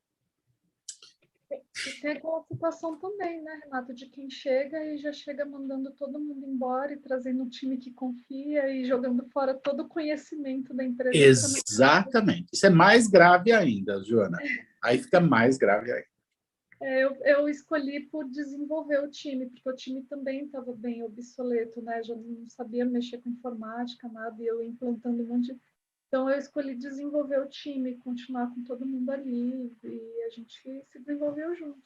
E tem aquela situação também, né, Renato, de quem chega e já chega mandando todo mundo embora e trazendo um time que confia e jogando fora todo o conhecimento da empresa. Exatamente. Isso é mais grave ainda, Joana. Aí fica mais grave ainda. Eu escolhi por desenvolver o time, porque o time também estava bem obsoleto, né? Já não sabia mexer com informática, nada, e eu implantando um monte de... Então, eu escolhi desenvolver o time, continuar com todo mundo ali, e a gente se desenvolveu junto.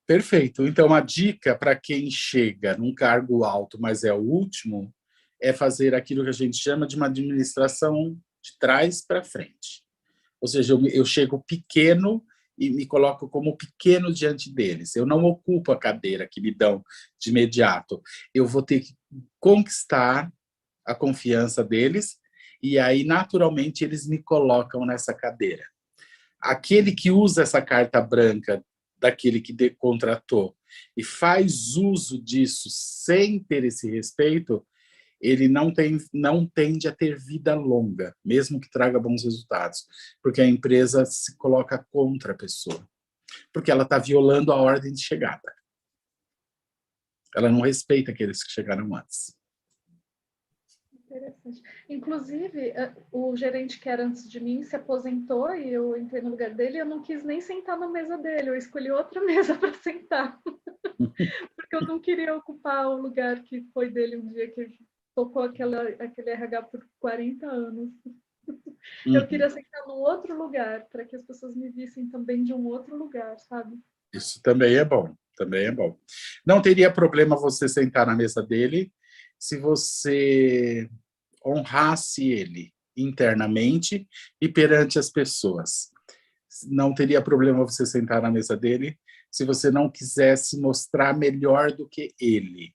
Perfeito. Então, a dica para quem chega num cargo alto, mas é o último, é fazer aquilo que a gente chama de uma administração de trás para frente. Ou seja, eu chego pequeno e me coloco como pequeno diante deles. Eu não ocupo a cadeira que me dão de imediato. Eu vou ter que conquistar a confiança deles e aí, naturalmente, eles me colocam nessa cadeira. Aquele que usa essa carta branca daquele que contratou e faz uso disso sem ter esse respeito, ele não tende a ter vida longa, mesmo que traga bons resultados, porque a empresa se coloca contra a pessoa, porque ela está violando a ordem de chegada. Ela não respeita aqueles que chegaram antes. Interessante. Inclusive, o gerente que era antes de mim se aposentou e eu entrei no lugar dele e eu não quis nem sentar na mesa dele, eu escolhi outra mesa para sentar, porque eu não queria ocupar o lugar que foi dele um dia que tocou aquele RH por 40 anos. Eu queria sentar num outro lugar, para que as pessoas me vissem também de um outro lugar, sabe? Isso também é bom, também é bom. Não teria problema você sentar na mesa dele se você honrasse ele internamente e perante as pessoas. Não teria problema você sentar na mesa dele se você não quisesse mostrar melhor do que ele.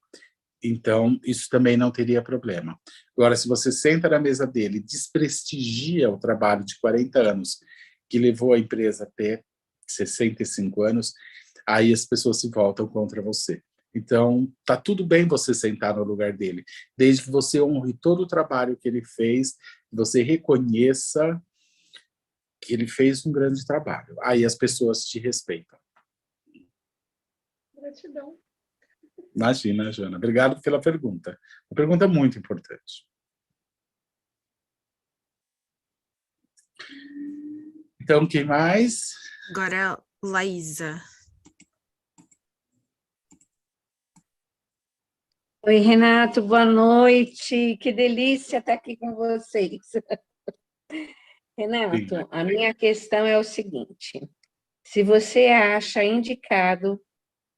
Então, isso também não teria problema. Agora, se você senta na mesa dele, desprestigia o trabalho de 40 anos, que levou a empresa até 65 anos, aí as pessoas se voltam contra você. Então, tá tudo bem você sentar no lugar dele, desde que você honre todo o trabalho que ele fez, que você reconheça que ele fez um grande trabalho. Aí as pessoas te respeitam. Gratidão. Imagina, Joana. Obrigado pela pergunta. Uma pergunta muito importante. Então, quem mais? Agora é a Laísa. Oi, Renato, boa noite. Que delícia estar aqui com vocês. Renato, Sim. a minha questão é o seguinte: se você acha indicado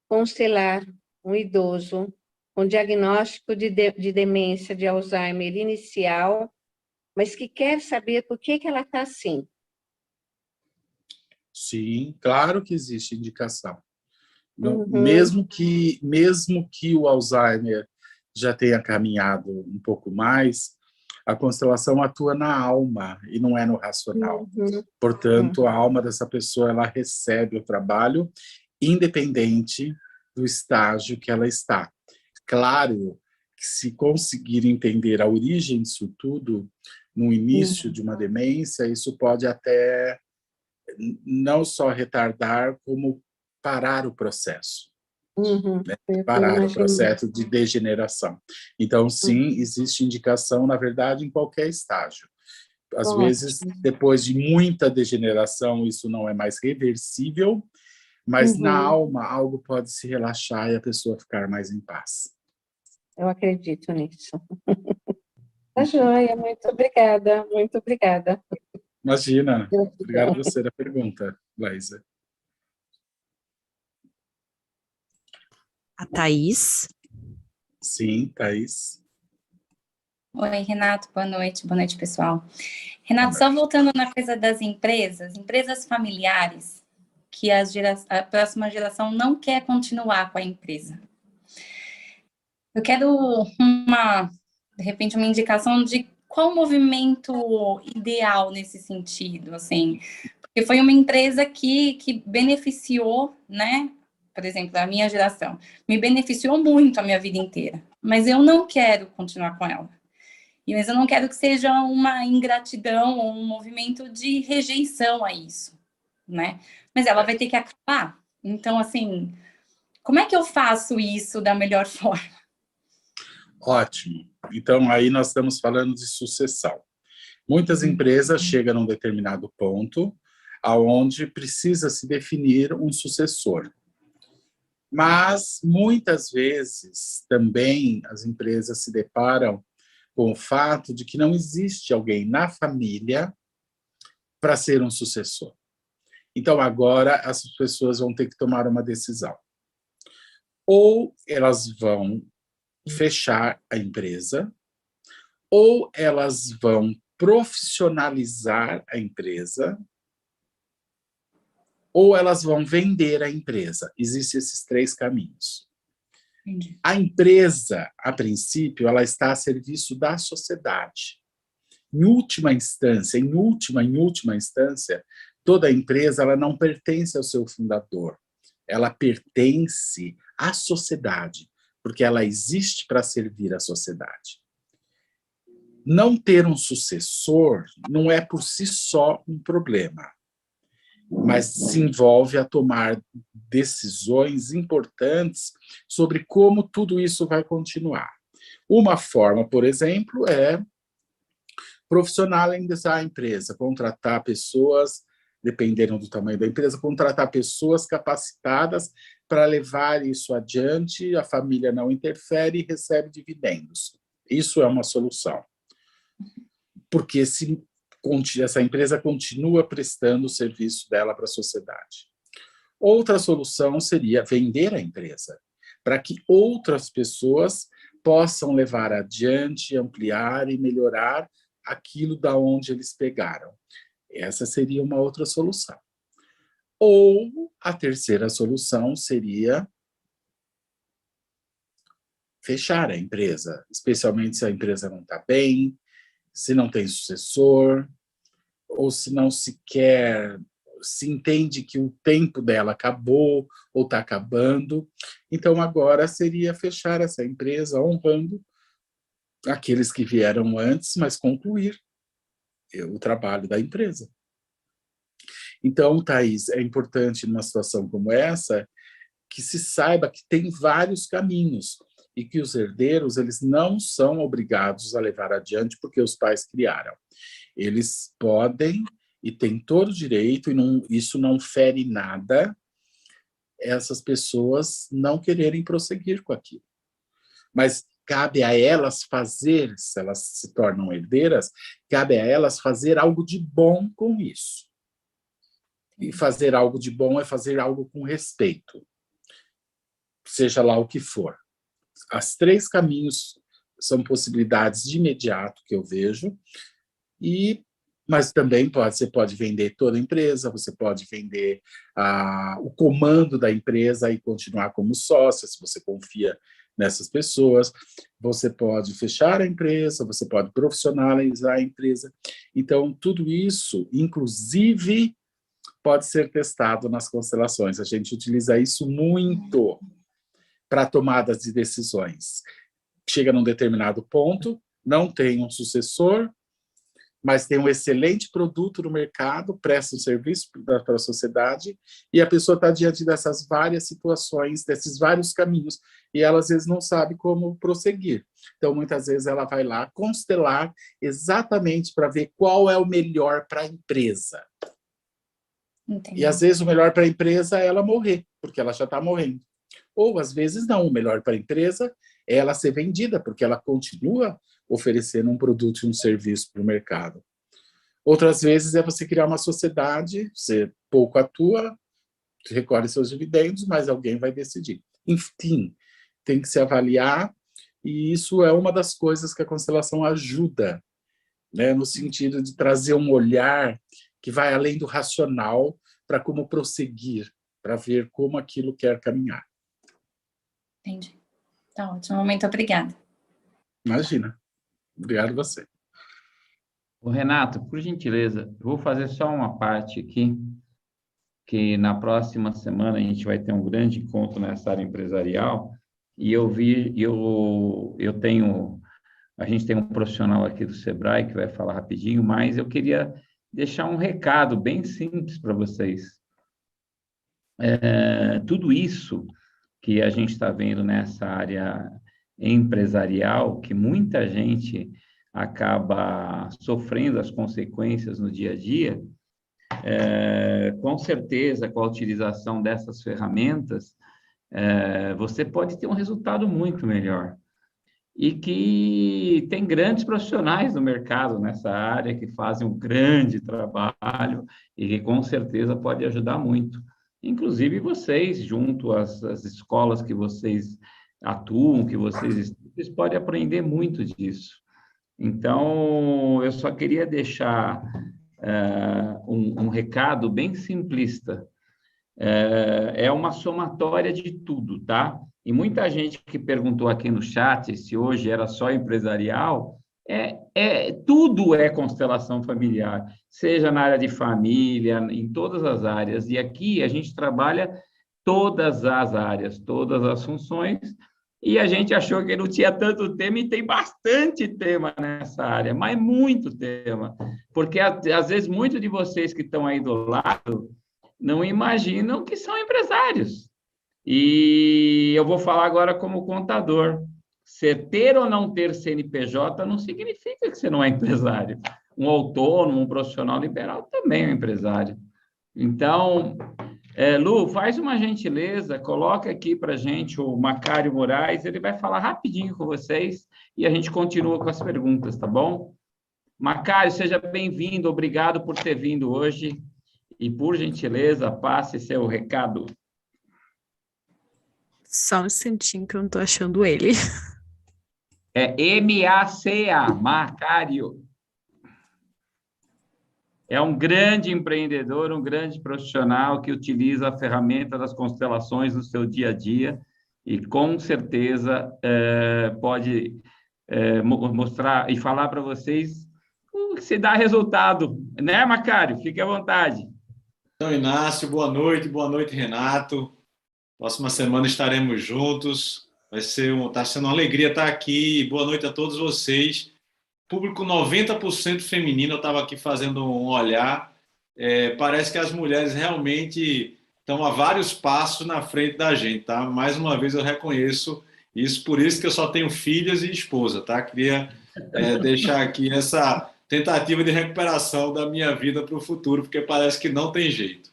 constelar um idoso com diagnóstico de demência de Alzheimer inicial, mas que quer saber por que ela está assim. Sim, claro que existe indicação. Uhum. Mesmo que o Alzheimer já tenha caminhado um pouco mais, a constelação atua na alma e não é no racional. Uhum. Portanto, a alma dessa pessoa ela recebe o trabalho independente do estágio que ela está. Claro que se conseguir entender a origem disso tudo, no início de uma demência, isso pode até não só retardar, como parar o processo. Uhum. Parar o processo de degeneração. Então, sim, existe indicação, na verdade, em qualquer estágio. Às vezes, depois de muita degeneração, isso não é mais reversível, mas na alma algo pode se relaxar e a pessoa ficar mais em paz. Eu acredito nisso. Tá joia, muito obrigada, muito obrigada. Imagina. Obrigado a você da pergunta, Laísa. A Thaís. Sim, Thaís. Oi, Renato, boa noite, pessoal. Renato, só voltando na coisa das empresas familiares, que a próxima geração não quer continuar com a empresa. Eu quero de repente, uma indicação de qual o movimento ideal nesse sentido, assim, porque foi uma empresa que beneficiou, né? Por exemplo, a minha geração, me beneficiou muito a minha vida inteira, mas eu não quero continuar com ela. Mas eu não quero que seja uma ingratidão ou um movimento de rejeição a isso, né? Mas ela vai ter que acabar. Então, assim, como é que eu faço isso da melhor forma? Ótimo. Então, aí nós estamos falando de sucessão. Muitas empresas chegam num determinado ponto aonde precisa se definir um sucessor. Mas, muitas vezes, também as empresas se deparam com o fato de que não existe alguém na família para ser um sucessor. Então, agora, as pessoas vão ter que tomar uma decisão. Ou elas vão fechar a empresa, ou elas vão profissionalizar a empresa, ou elas vão vender a empresa. Existem esses três caminhos. Entendi. A empresa, a princípio, ela está a serviço da sociedade. Em última instância, toda empresa ela não pertence ao seu fundador. Ela pertence à sociedade, porque ela existe para servir a sociedade. Não ter um sucessor não é por si só um problema, mas se envolve a tomar decisões importantes sobre como tudo isso vai continuar. Uma forma, por exemplo, é profissionalizar a empresa, contratar pessoas, dependendo do tamanho da empresa, contratar pessoas capacitadas para levar isso adiante, a família não interfere e recebe dividendos. Isso é uma solução. Porque essa empresa continua prestando o serviço dela para a sociedade. Outra solução seria vender a empresa, para que outras pessoas possam levar adiante, ampliar e melhorar aquilo da onde eles pegaram. Essa seria uma outra solução. Ou a terceira solução seria fechar a empresa, especialmente se a empresa não está bem, se não tem sucessor, ou se não se entende que o tempo dela acabou ou está acabando. Então, agora seria fechar essa empresa, honrando aqueles que vieram antes, mas concluir o trabalho da empresa. Então, Thaís, é importante numa situação como essa que se saiba que tem vários caminhos e que os herdeiros eles não são obrigados a levar adiante porque os pais criaram. Eles podem e têm todo o direito, e isso não fere nada, essas pessoas não quererem prosseguir com aquilo. Mas cabe a elas fazer, se elas se tornam herdeiras, cabe a elas fazer algo de bom com isso. E fazer algo de bom é fazer algo com respeito, seja lá o que for. As 3 caminhos são possibilidades de imediato que eu vejo, mas também você pode vender toda a empresa, você pode vender o comando da empresa e continuar como sócio, se você confia nessas pessoas. Você pode fechar a empresa, você pode profissionalizar a empresa. Então, tudo isso, inclusive, pode ser testado nas constelações. A gente utiliza isso muito para tomadas de decisões. Chega num determinado ponto, não tem um sucessor, mas tem um excelente produto no mercado, presta um serviço para a sociedade, e a pessoa está diante dessas várias situações, desses vários caminhos, e ela às vezes não sabe como prosseguir. Então, muitas vezes, ela vai lá constelar exatamente para ver qual é o melhor para a empresa. Entendi. E às vezes o melhor para a empresa é ela morrer, porque ela já está morrendo. Ou às vezes não, o melhor para a empresa é ela ser vendida, porque ela continua oferecendo um produto e um serviço para o mercado. Outras vezes é você criar uma sociedade, você pouco atua, recolhe seus dividendos, mas alguém vai decidir. Enfim, tem que se avaliar, e isso é uma das coisas que a constelação ajuda, né, no sentido de trazer um olhar que vai além do racional para como prosseguir, para ver como aquilo quer caminhar. Entendi. Tá ótimo. Muito obrigada. Imagina. Obrigado a você. Ô, Renato, por gentileza, eu vou fazer só uma parte aqui, que na próxima semana a gente vai ter um grande encontro nessa área empresarial, e a gente tem um profissional aqui do Sebrae que vai falar rapidinho, mas eu queria deixar um recado bem simples para vocês. Tudo isso que a gente está vendo nessa área empresarial, que muita gente acaba sofrendo as consequências no dia a dia, com certeza, com a utilização dessas ferramentas, você pode ter um resultado muito melhor. E que tem grandes profissionais no mercado nessa área que fazem um grande trabalho e que com certeza pode ajudar muito. Inclusive vocês, junto às escolas que vocês atuam, que vocês podem aprender muito disso. Então, eu só queria deixar um recado bem simplista. É uma somatória de tudo, tá? E muita gente que perguntou aqui no chat se hoje era só empresarial, tudo é constelação familiar, seja na área de família, em todas as áreas. E aqui a gente trabalha todas as áreas, todas as funções, e a gente achou que não tinha tanto tema, e tem bastante tema nessa área, mas muito tema. Porque, às vezes, muitos de vocês que estão aí do lado não imaginam que são empresários. E eu vou falar agora como contador. Você ter ou não ter CNPJ não significa que você não é empresário. Um autônomo, um profissional liberal também é um empresário. Então, Lu, faz uma gentileza, coloca aqui para a gente o Macário Moraes, ele vai falar rapidinho com vocês e a gente continua com as perguntas, tá bom? Macário, seja bem-vindo, obrigado por ter vindo hoje e, por gentileza, passe seu recado. Só um instantinho que eu não estou achando ele. É M-A-C-A, Macário. É um grande empreendedor, um grande profissional que utiliza a ferramenta das constelações no seu dia a dia e, com certeza, pode mostrar e falar para vocês o que se dá resultado. Né, Macário? Fique à vontade. Então, Inácio, boa noite, Renato. Próxima semana estaremos juntos. Está sendo uma alegria estar aqui. Boa noite a todos vocês. Público 90% feminino, eu estava aqui fazendo um olhar. Parece que as mulheres realmente estão a vários passos na frente da gente, tá? Mais uma vez eu reconheço isso, por isso que eu só tenho filhas e esposa, tá? Queria deixar aqui essa tentativa de recuperação da minha vida para o futuro, porque parece que não tem jeito.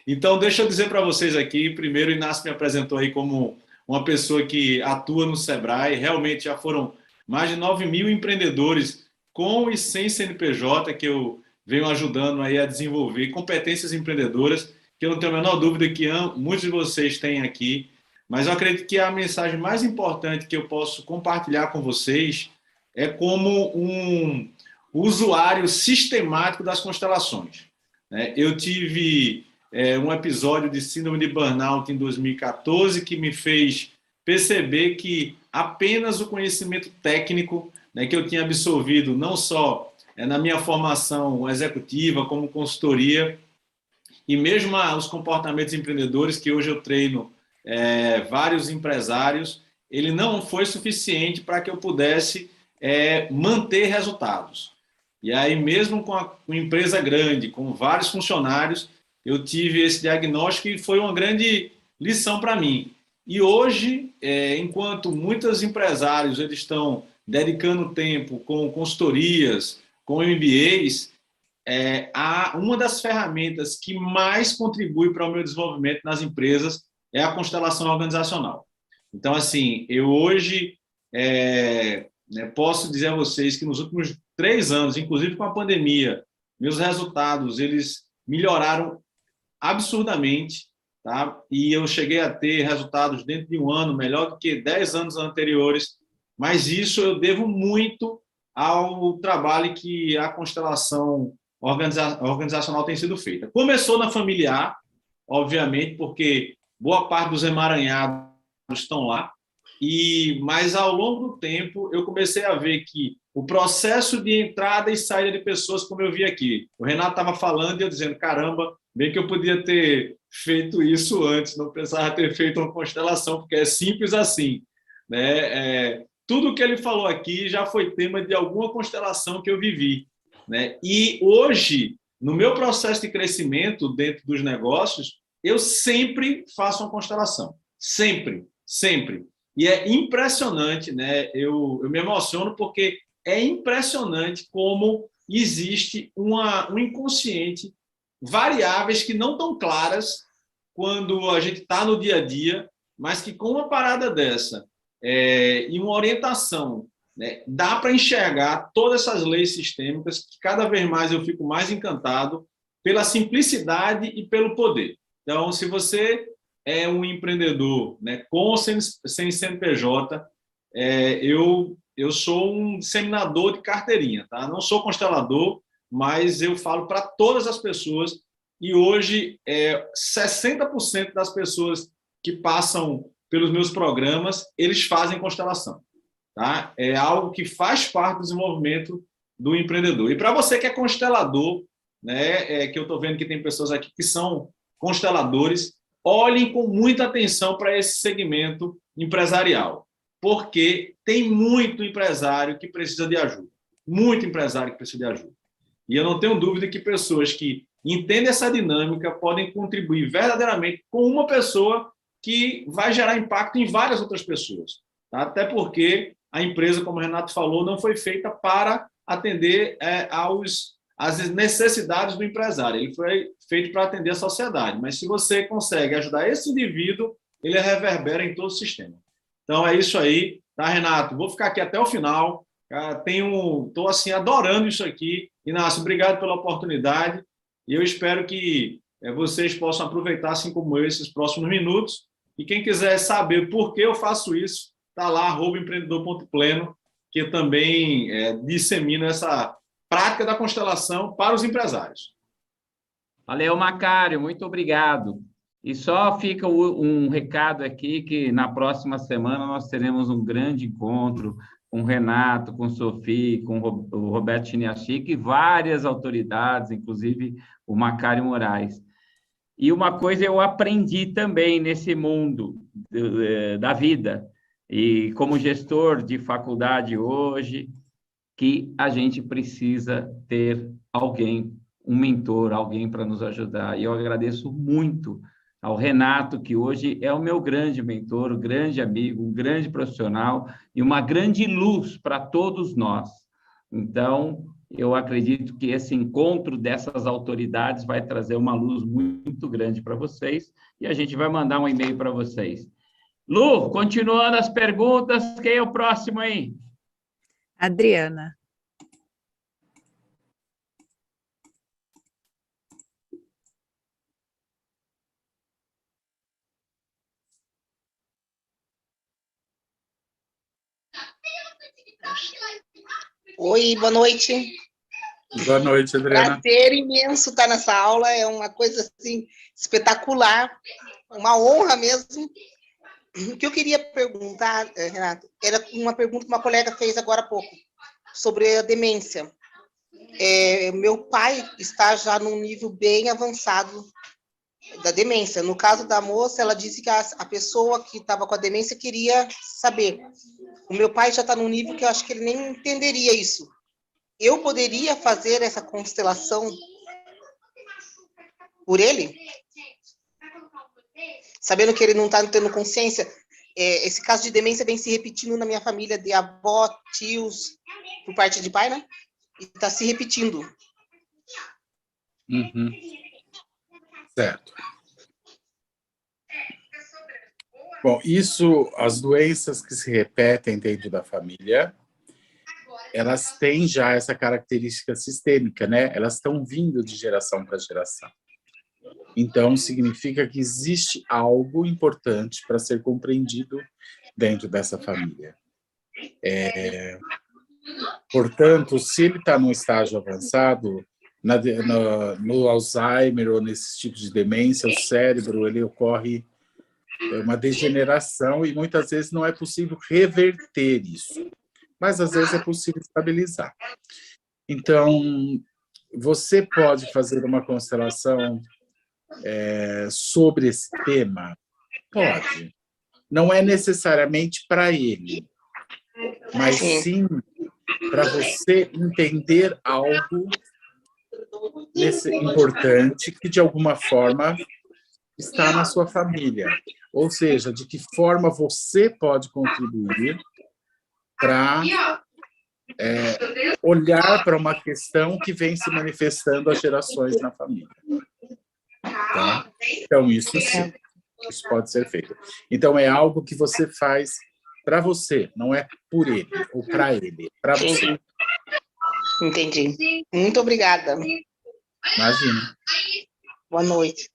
Então, deixa eu dizer para vocês aqui, primeiro, o Inácio me apresentou aí como uma pessoa que atua no Sebrae, realmente já foram mais de 9 mil empreendedores com e sem CNPJ que eu venho ajudando aí a desenvolver competências empreendedoras, que eu não tenho a menor dúvida que muitos de vocês têm aqui mas eu acredito que a mensagem mais importante que eu posso compartilhar com vocês é como um usuário sistemático das constelações. Eu tive um episódio de síndrome de burnout em 2014 que me fez perceber que apenas o conhecimento técnico, que eu tinha absorvido não só na minha formação executiva, como consultoria, e mesmo os comportamentos empreendedores, que hoje eu treino vários empresários, ele não foi suficiente para que eu pudesse manter resultados. E aí, mesmo com uma empresa grande, com vários funcionários, eu tive esse diagnóstico e foi uma grande lição para mim. E hoje, enquanto muitos empresários eles estão dedicando tempo com consultorias, com MBAs, uma das ferramentas que mais contribui para o meu desenvolvimento nas empresas é a constelação organizacional. Então, assim, eu hoje posso dizer a vocês que nos últimos 3 anos, inclusive com a pandemia, meus resultados eles melhoraram absurdamente, tá? E eu cheguei a ter resultados dentro de um ano melhor do que 10 anos anteriores, mas isso eu devo muito ao trabalho que a constelação organizacional tem sido feita. Começou na familiar, obviamente, porque boa parte dos emaranhados estão lá, mas ao longo do tempo eu comecei a ver que o processo de entrada e saída de pessoas, como eu vi aqui, o Renato estava falando e eu dizendo, caramba, bem que eu podia ter feito isso antes, não precisava ter feito uma constelação, porque é simples assim, né? Tudo que ele falou aqui já foi tema de alguma constelação que eu vivi, né? E hoje, no meu processo de crescimento dentro dos negócios, eu sempre faço uma constelação, sempre, sempre. E é impressionante, né? Eu me emociono porque é impressionante como existe um inconsciente, variáveis que não estão claras quando a gente está no dia a dia, mas que com uma parada dessa e uma orientação, né, dá para enxergar todas essas leis sistêmicas que cada vez mais eu fico mais encantado pela simplicidade e pelo poder. Então, se você é um empreendedor, né, com ou sem CNPJ, eu sou um disseminador de carteirinha, tá? Não sou constelador, mas eu falo para todas as pessoas e hoje 60% das pessoas que passam pelos meus programas, eles fazem constelação, tá? É algo que faz parte do desenvolvimento do empreendedor. E para você que é constelador, né, que eu estou vendo que tem pessoas aqui que são consteladores, olhem com muita atenção para esse segmento empresarial, porque tem muito empresário que precisa de ajuda, muito empresário que precisa de ajuda. E eu não tenho dúvida que pessoas que entendem essa dinâmica podem contribuir verdadeiramente com uma pessoa que vai gerar impacto em várias outras pessoas. Tá? Até porque a empresa, como o Renato falou, não foi feita para atender às necessidades do empresário. Ele foi feito para atender a sociedade. Mas se você consegue ajudar esse indivíduo, ele reverbera em todo o sistema. Então, é isso aí. Tá, Renato? Vou ficar aqui até o final. Estou assim, adorando isso aqui. Inácio, obrigado pela oportunidade. E eu espero que vocês possam aproveitar, assim como eu, esses próximos minutos. E quem quiser saber por que eu faço isso, está lá, @empreendedor.pleno, que eu também dissemino essa prática da constelação para os empresários. Valeu, Macário, muito obrigado. E só fica um recado aqui, que na próxima semana nós teremos um grande encontro com o Renato, com Sophie, com o Roberto Chiniachik e várias autoridades, inclusive o Macário Moraes. E uma coisa eu aprendi também nesse mundo da vida, e como gestor de faculdade hoje, que a gente precisa ter alguém, um mentor, alguém para nos ajudar. E eu agradeço muito ao Renato, que hoje é o meu grande mentor, um grande amigo, um grande profissional e uma grande luz para todos nós. Então, eu acredito que esse encontro dessas autoridades vai trazer uma luz muito grande para vocês e a gente vai mandar um e-mail para vocês. Lu, continuando as perguntas, quem é o próximo aí? Adriana. Oi, boa noite. Boa noite, Adriana. Prazer imenso estar nessa aula, é uma coisa assim espetacular, uma honra mesmo. O que eu queria perguntar, Renato, era uma pergunta que uma colega fez agora há pouco, sobre a demência. Meu pai está já num nível bem avançado da demência. No caso da moça, ela disse que a pessoa que estava com a demência queria saber. O meu pai já está num nível que eu acho que ele nem entenderia isso. Eu poderia fazer essa constelação por ele? Sabendo que ele não está tendo consciência. Esse caso de demência vem se repetindo na minha família, de avó, tios, por parte de pai, né? E está se repetindo. Uhum. Certo. Bom, as doenças que se repetem dentro da família, elas têm já essa característica sistêmica, né? Elas estão vindo de geração para geração. Então, significa que existe algo importante para ser compreendido dentro dessa família. Portanto, se ele está num estágio avançado, no Alzheimer ou nesses tipos de demência, o cérebro ele ocorre uma degeneração e muitas vezes não é possível reverter isso, mas às vezes é possível estabilizar. Então, você pode fazer uma constelação sobre esse tema? Pode. Não é necessariamente para ele, mas sim para você entender algo importante que, de alguma forma, está na sua família. Ou seja, de que forma você pode contribuir para olhar para uma questão que vem se manifestando há gerações na família. Tá? Então, isso sim, isso pode ser feito. Então, é algo que você faz para você, não é por ele ou para ele, para você. Entendi. Muito obrigada. Imagina. Boa noite.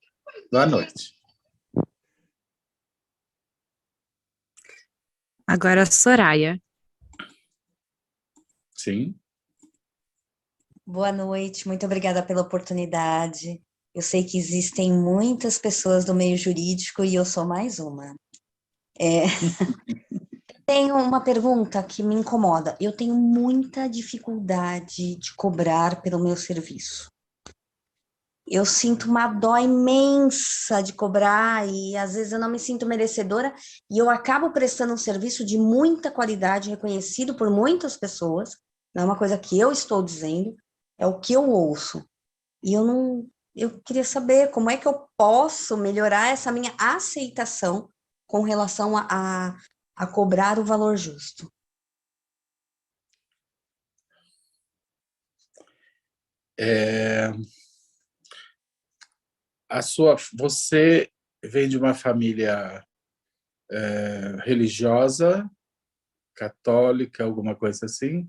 Boa noite. Agora a Soraya. Sim. Boa noite, muito obrigada pela oportunidade. Eu sei que existem muitas pessoas do meio jurídico e eu sou mais uma. Tenho uma pergunta que me incomoda. Eu tenho muita dificuldade de cobrar pelo meu serviço. Eu sinto uma dó imensa de cobrar e às vezes eu não me sinto merecedora e eu acabo prestando um serviço de muita qualidade, reconhecido por muitas pessoas. Não é uma coisa que eu estou dizendo, é o que eu ouço. E eu queria saber como é que eu posso melhorar essa minha aceitação com relação a cobrar o valor justo. Você vem de uma família religiosa, católica, alguma coisa assim?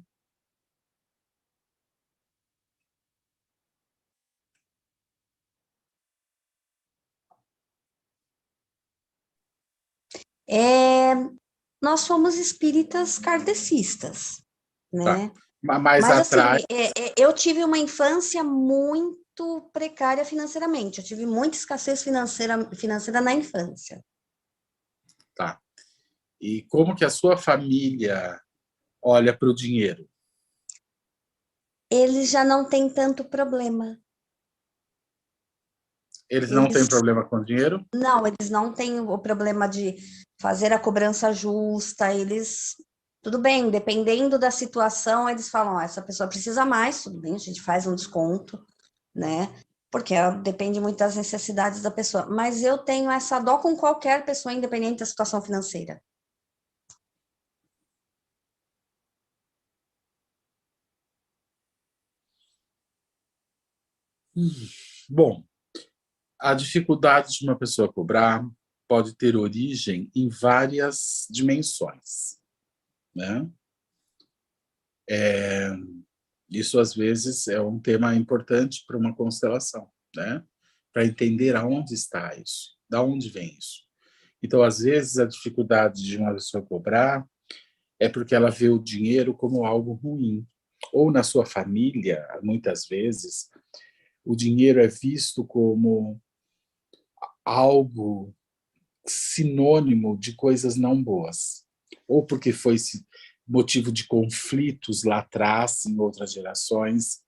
Nós somos espíritas kardecistas, né? Tá. Mas atrás... assim, eu tive uma infância muito precária financeiramente, eu tive muita escassez financeira na infância. Tá. E como que a sua família olha para o dinheiro? Eles já não têm tanto problema. Eles não têm problema com dinheiro? Não, eles não têm o problema de fazer a cobrança justa, tudo bem, dependendo da situação, eles falam, essa pessoa precisa mais, tudo bem, a gente faz um desconto, né, porque depende muito das necessidades da pessoa, mas eu tenho essa dó com qualquer pessoa, independente da situação financeira. Bom, a dificuldade de uma pessoa cobrar pode ter origem em várias dimensões, né? Isso, às vezes, é um tema importante para uma constelação, né? Para entender aonde está isso, da onde vem isso. Então, às vezes, a dificuldade de uma pessoa cobrar é porque ela vê o dinheiro como algo ruim. Ou na sua família, muitas vezes, o dinheiro é visto como algo sinônimo de coisas não boas. Ou porque foi motivo de conflitos lá atrás, em outras gerações,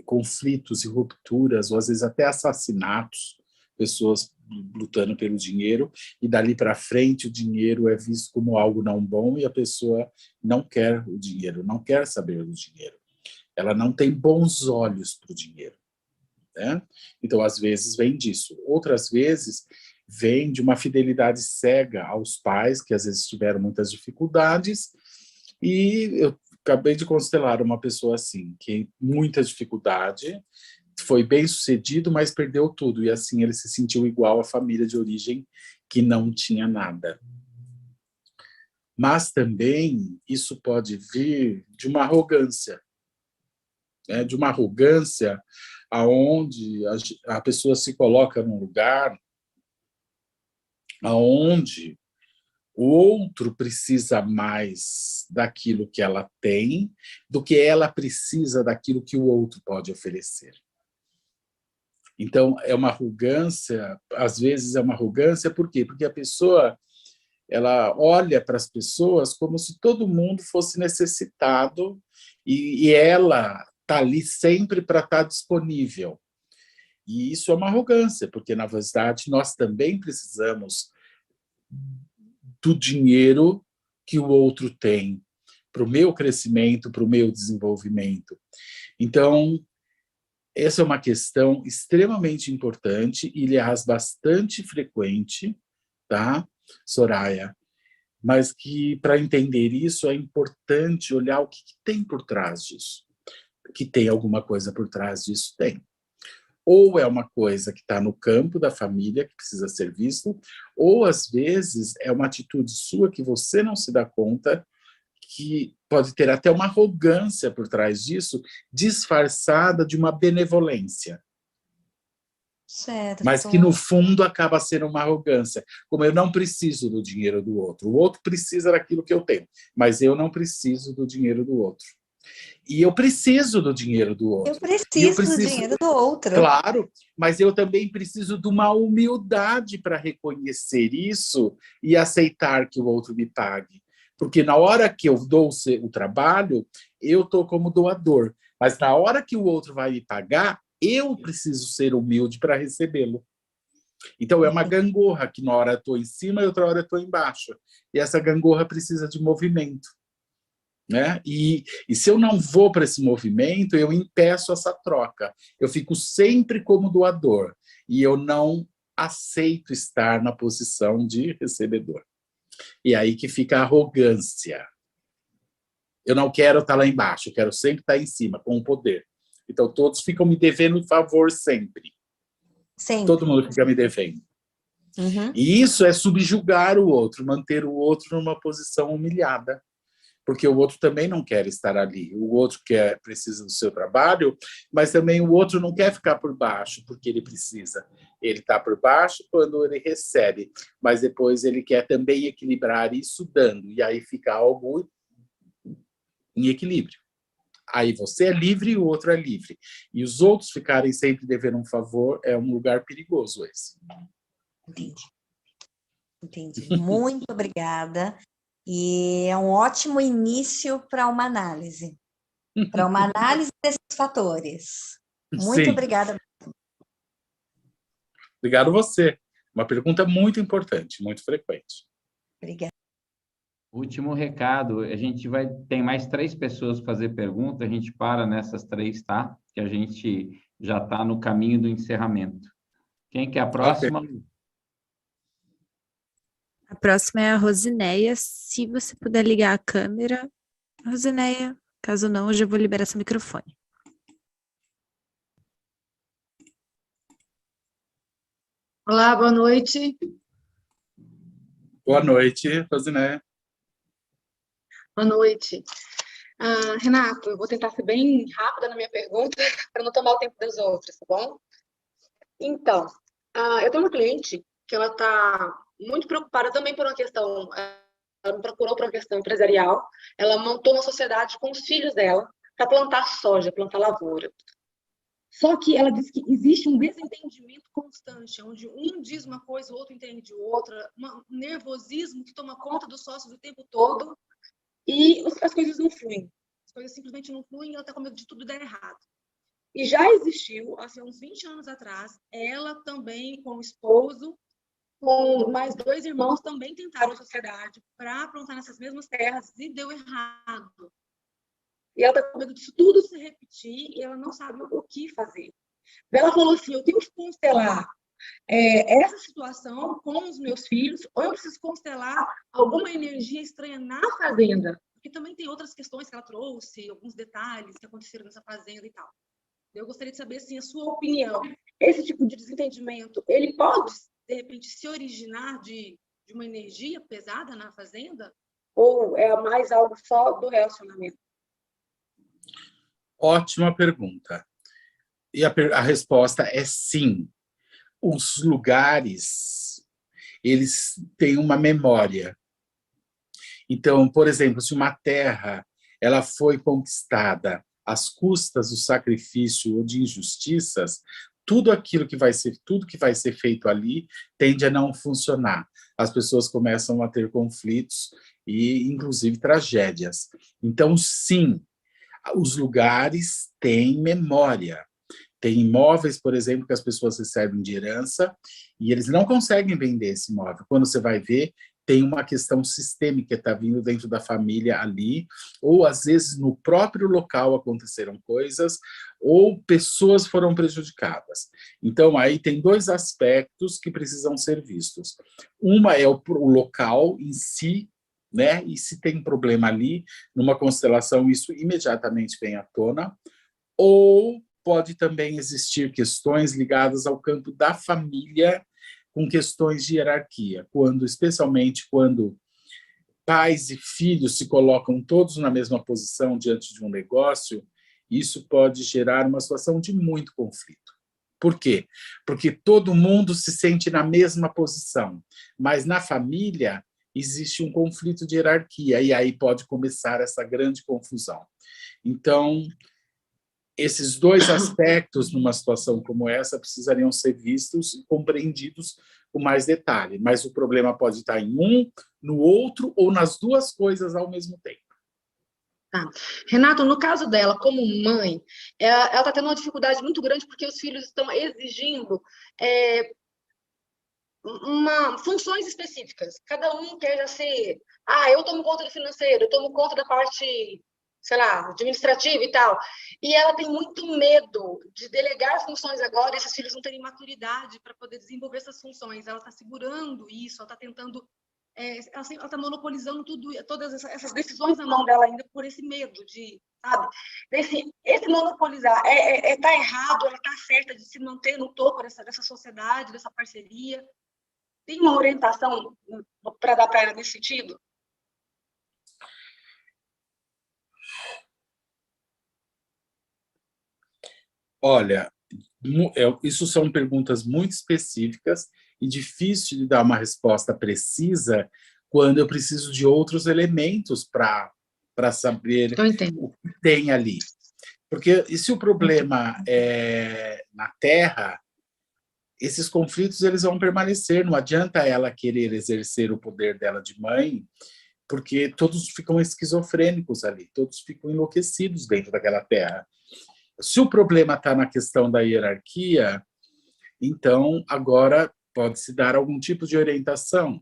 conflitos e rupturas, ou às vezes até assassinatos, pessoas lutando pelo dinheiro, e dali para frente o dinheiro é visto como algo não bom e a pessoa não quer o dinheiro, não quer saber do dinheiro. Ela não tem bons olhos para o dinheiro, né? Então, às vezes, vem disso. Outras vezes, vem de uma fidelidade cega aos pais, que às vezes tiveram muitas dificuldades, e eu acabei de constelar uma pessoa assim, que muita dificuldade, foi bem sucedido, mas perdeu tudo, e assim ele se sentiu igual à família de origem, que não tinha nada. Mas também isso pode vir de uma arrogância, né? De uma arrogância aonde a pessoa se coloca num lugar aonde o outro precisa mais daquilo que ela tem do que ela precisa daquilo que o outro pode oferecer. Então, é uma arrogância, às vezes é uma arrogância, por quê? Porque a pessoa, ela olha para as pessoas como se todo mundo fosse necessitado e ela está ali sempre para estar disponível. E isso é uma arrogância, porque, na verdade, nós também precisamos do dinheiro que o outro tem para o meu crescimento, para o meu desenvolvimento. Então, essa é uma questão extremamente importante e, aliás, bastante frequente, tá, Soraya? Mas que, para entender isso, é importante olhar o que tem por trás disso. Que tem alguma coisa por trás disso? Tem. Ou é uma coisa que está no campo da família, que precisa ser visto, ou, às vezes, é uma atitude sua que você não se dá conta, que pode ter até uma arrogância por trás disso, disfarçada de uma benevolência. Certo. Mas que, no fundo, acaba sendo uma arrogância. Como eu não preciso do dinheiro do outro. O outro precisa daquilo que eu tenho, mas eu não preciso do dinheiro do outro. E eu preciso do dinheiro do outro. Eu preciso do dinheiro do outro. Claro, mas eu também preciso de uma humildade para reconhecer isso e aceitar que o outro me pague. Porque na hora que eu dou o trabalho, eu estou como doador. Mas na hora que o outro vai me pagar, eu preciso ser humilde para recebê-lo. Então é uma gangorra, que na hora eu estou em cima e outra hora eu estou embaixo. E essa gangorra precisa de movimento. Né? E se eu não vou para esse movimento, eu impeço essa troca. Eu fico sempre como doador e eu não aceito estar na posição de recebedor. E aí que fica a arrogância. Eu não quero estar lá embaixo, eu quero sempre estar em cima, com o poder. Então todos ficam me devendo favor sempre. Todo mundo fica me devendo. Uhum. E isso é subjugar o outro, manter o outro numa posição humilhada. Porque o outro também não quer estar ali. O outro precisa do seu trabalho, mas também o outro não quer ficar por baixo, porque ele precisa. Ele está por baixo quando ele recebe, mas depois ele quer também equilibrar isso dando, e aí fica algo em equilíbrio. Aí você é livre e o outro é livre. E os outros ficarem sempre devendo um favor é um lugar perigoso esse. Entendi. Muito obrigada. E é um ótimo início para uma análise. Para uma análise desses fatores. Muito obrigada. Obrigado a você. Uma pergunta muito importante, muito frequente. Obrigada. Último recado, tem mais 3 pessoas para fazer pergunta, a gente para nessas 3, tá? Que a gente já está no caminho do encerramento. Quem que é a próxima? Okay. A próxima é a Rosineia. Se você puder ligar a câmera, Rosineia. Caso não, eu já vou liberar seu microfone. Olá, boa noite. Boa noite, Rosineia. Boa noite. Renato, eu vou tentar ser bem rápida na minha pergunta para não tomar o tempo dos outros, tá bom? Então, eu tenho uma cliente que ela está muito preocupada também por uma questão ela me procurou para uma questão empresarial, ela montou uma sociedade com os filhos dela para plantar soja, plantar lavoura. Só que ela diz que existe um desentendimento constante, onde um diz uma coisa, o outro entende outra, um nervosismo que toma conta dos sócios o tempo todo, e as coisas não fluem. As coisas simplesmente não fluem e ela está com medo de tudo dar errado. E já existiu, há uns 20 anos atrás, ela também, com o esposo, com mais 2 irmãos, também tentaram a sociedade para plantar nessas mesmas terras e deu errado. E ela está com medo disso tudo se repetir e ela não sabe o que fazer. Ela falou assim, eu tenho que constelar essa situação com os meus filhos, ou eu preciso constelar alguma energia estranha na fazenda, porque também tem outras questões que ela trouxe, alguns detalhes que aconteceram nessa fazenda e tal. Eu gostaria de saber, assim, a sua opinião. Esse tipo de desentendimento, ele pode, de repente, se originar de uma energia pesada na fazenda? Ou é mais algo só do relacionamento? Ótima pergunta. E a resposta é sim. Os lugares, eles têm uma memória. Então, por exemplo, se uma terra ela foi conquistada às custas do sacrifício ou de injustiças, tudo que vai ser feito ali tende a não funcionar. As pessoas começam a ter conflitos e, inclusive, tragédias. Então, sim, os lugares têm memória. Tem imóveis, por exemplo, que as pessoas recebem de herança e eles não conseguem vender esse imóvel. Quando você vai ver, tem uma questão sistêmica que está vindo dentro da família ali, ou às vezes no próprio local aconteceram coisas, ou pessoas foram prejudicadas. Então, aí tem 2 aspectos que precisam ser vistos. Uma é o local em si, né? E se tem problema ali, numa constelação, isso imediatamente vem à tona, ou pode também existir questões ligadas ao campo da família, com questões de hierarquia, especialmente quando pais e filhos se colocam todos na mesma posição diante de um negócio, isso pode gerar uma situação de muito conflito. Por quê? Porque todo mundo se sente na mesma posição, mas na família existe um conflito de hierarquia, e aí pode começar essa grande confusão. Então, esses 2 aspectos, numa situação como essa, precisariam ser vistos e compreendidos com mais detalhe, mas o problema pode estar em um, no outro, ou nas 2 coisas ao mesmo tempo. Tá. Renato, no caso dela, como mãe, ela está tendo uma dificuldade muito grande porque os filhos estão exigindo funções específicas. Cada um quer já ser... eu tomo conta do financeiro, eu tomo conta da parte, sei lá, administrativa e tal. E ela tem muito medo de delegar funções agora e esses filhos não terem maturidade para poder desenvolver essas funções. Ela está segurando isso, ela está tentando... ela está monopolizando todas essas decisões na mão dela ainda por esse medo de, sabe? Esse monopolizar tá errado, ela está certa de se manter no topo dessa sociedade, dessa parceria. Tem uma orientação para dar para ela nesse sentido? Olha, isso são perguntas muito específicas e difícil de dar uma resposta precisa quando eu preciso de outros elementos para saber o que tem ali. Porque e se o problema é na Terra, esses conflitos eles vão permanecer, não adianta ela querer exercer o poder dela de mãe, porque todos ficam esquizofrênicos ali, todos ficam enlouquecidos dentro daquela Terra. Se o problema está na questão da hierarquia, então agora pode-se dar algum tipo de orientação,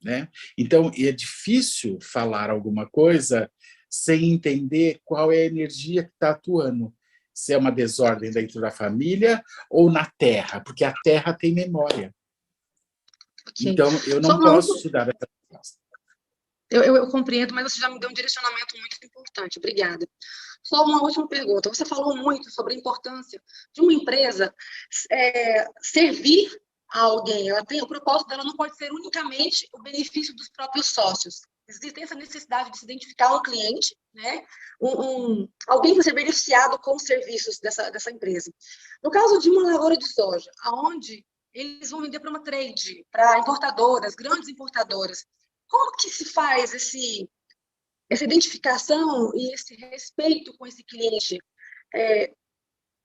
né? Então, é difícil falar alguma coisa sem entender qual é a energia que está atuando. Se é uma desordem dentro da família ou na Terra, porque a Terra tem memória. Okay. Então, eu não posso te dar essa resposta. Eu compreendo, mas você já me deu um direcionamento muito importante. Obrigada. Só uma última pergunta. Você falou muito sobre a importância de uma empresa servir a alguém. O propósito dela não pode ser unicamente o benefício dos próprios sócios. Existe essa necessidade de se identificar um cliente, né? Alguém para ser beneficiado com os serviços dessa empresa. No caso de uma lavoura de soja, aonde eles vão vender para uma trade, para importadoras, grandes importadoras, como que se faz essa identificação e esse respeito com esse cliente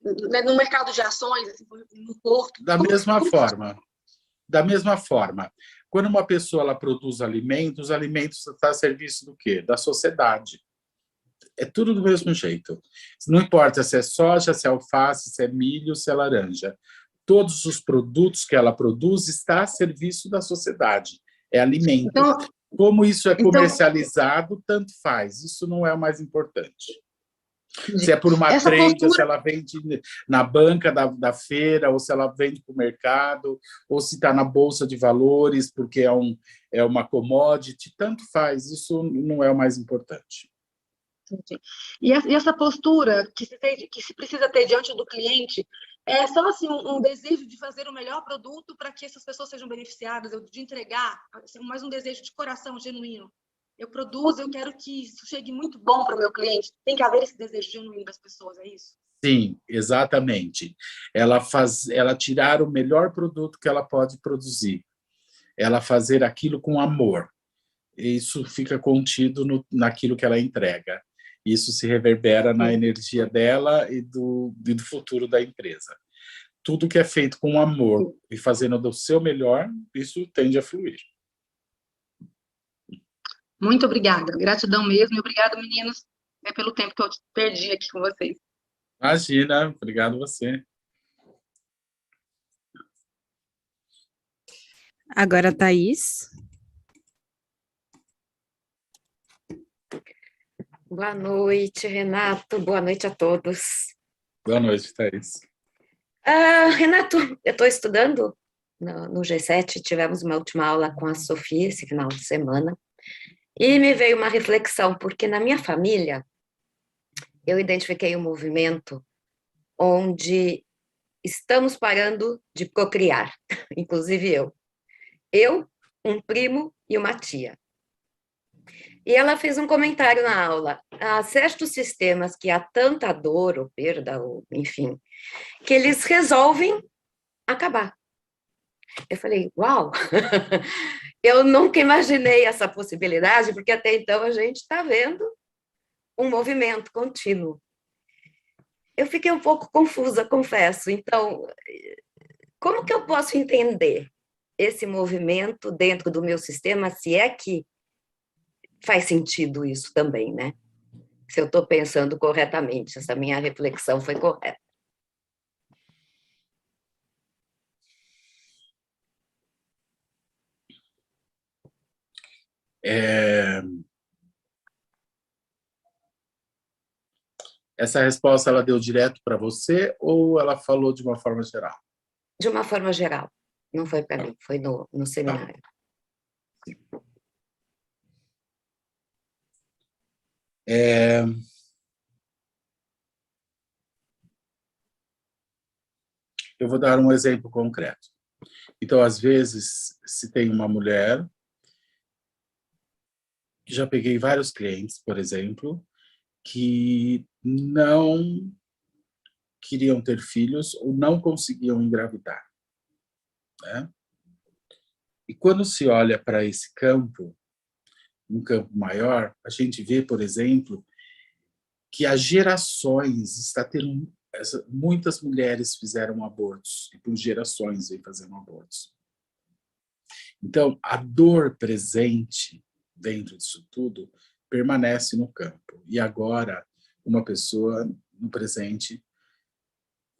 no mercado de ações, assim, no porto? Da mesma forma, quando uma pessoa ela produz alimentos, os alimentos estão a serviço do quê? Da sociedade. É tudo do mesmo jeito. Não importa se é soja, se é alface, se é milho, se é laranja. Todos os produtos que ela produz estão a serviço da sociedade. É alimento. Então, como isso é comercializado, tanto faz. Isso não é o mais importante. Se é por uma trade, ou se ela vende na banca da feira, ou se ela vende para o mercado, ou se está na bolsa de valores, porque é uma commodity, tanto faz. Isso não é o mais importante. E essa postura que se precisa ter diante do cliente é só assim, um desejo de fazer o melhor produto para que essas pessoas sejam beneficiadas, de entregar, assim, mais um desejo de coração genuíno. Eu produzo, eu quero que isso chegue muito bom para o meu cliente. Tem que haver esse desejo genuíno das pessoas, é isso? Sim, exatamente. Ela tirar o melhor produto que ela pode produzir. Ela fazer aquilo com amor. Isso fica contido naquilo que ela entrega. Isso se reverbera na energia dela e do futuro da empresa. Tudo que é feito com amor e fazendo do seu melhor, isso tende a fluir. Muito obrigada. Gratidão mesmo. E obrigado, meninos, pelo tempo que eu perdi aqui com vocês. Imagina. Obrigado a você. Agora, Thaís. Boa noite, Renato. Boa noite a todos. Boa noite, Thaís. Renato, eu estou estudando no G7, tivemos uma última aula com a Sofia esse final de semana, e me veio uma reflexão, porque na minha família eu identifiquei um movimento onde estamos parando de procriar, inclusive eu, um primo e uma tia. E ela fez um comentário na aula. Há certos sistemas que há tanta dor ou perda, ou, enfim, que eles resolvem acabar. Eu falei, uau! Eu nunca imaginei essa possibilidade, porque até então a gente está vendo um movimento contínuo. Eu fiquei um pouco confusa, confesso. Então, como que eu posso entender esse movimento dentro do meu sistema, se é que faz sentido isso também, né? Se eu estou pensando corretamente, essa minha reflexão foi correta. Essa resposta ela deu direto para você ou ela falou de uma forma geral? De uma forma geral. Não foi para mim, foi no seminário. Eu vou dar um exemplo concreto. Então, às vezes, se tem uma mulher, já peguei vários clientes, por exemplo, que não queriam ter filhos ou não conseguiam engravidar, né? E quando se olha para esse campo, um campo maior, a gente vê, por exemplo, que há gerações está tendo muitas mulheres fizeram abortos e por gerações vem fazendo abortos. Então, a dor presente dentro disso tudo permanece no campo. E agora, uma pessoa no presente,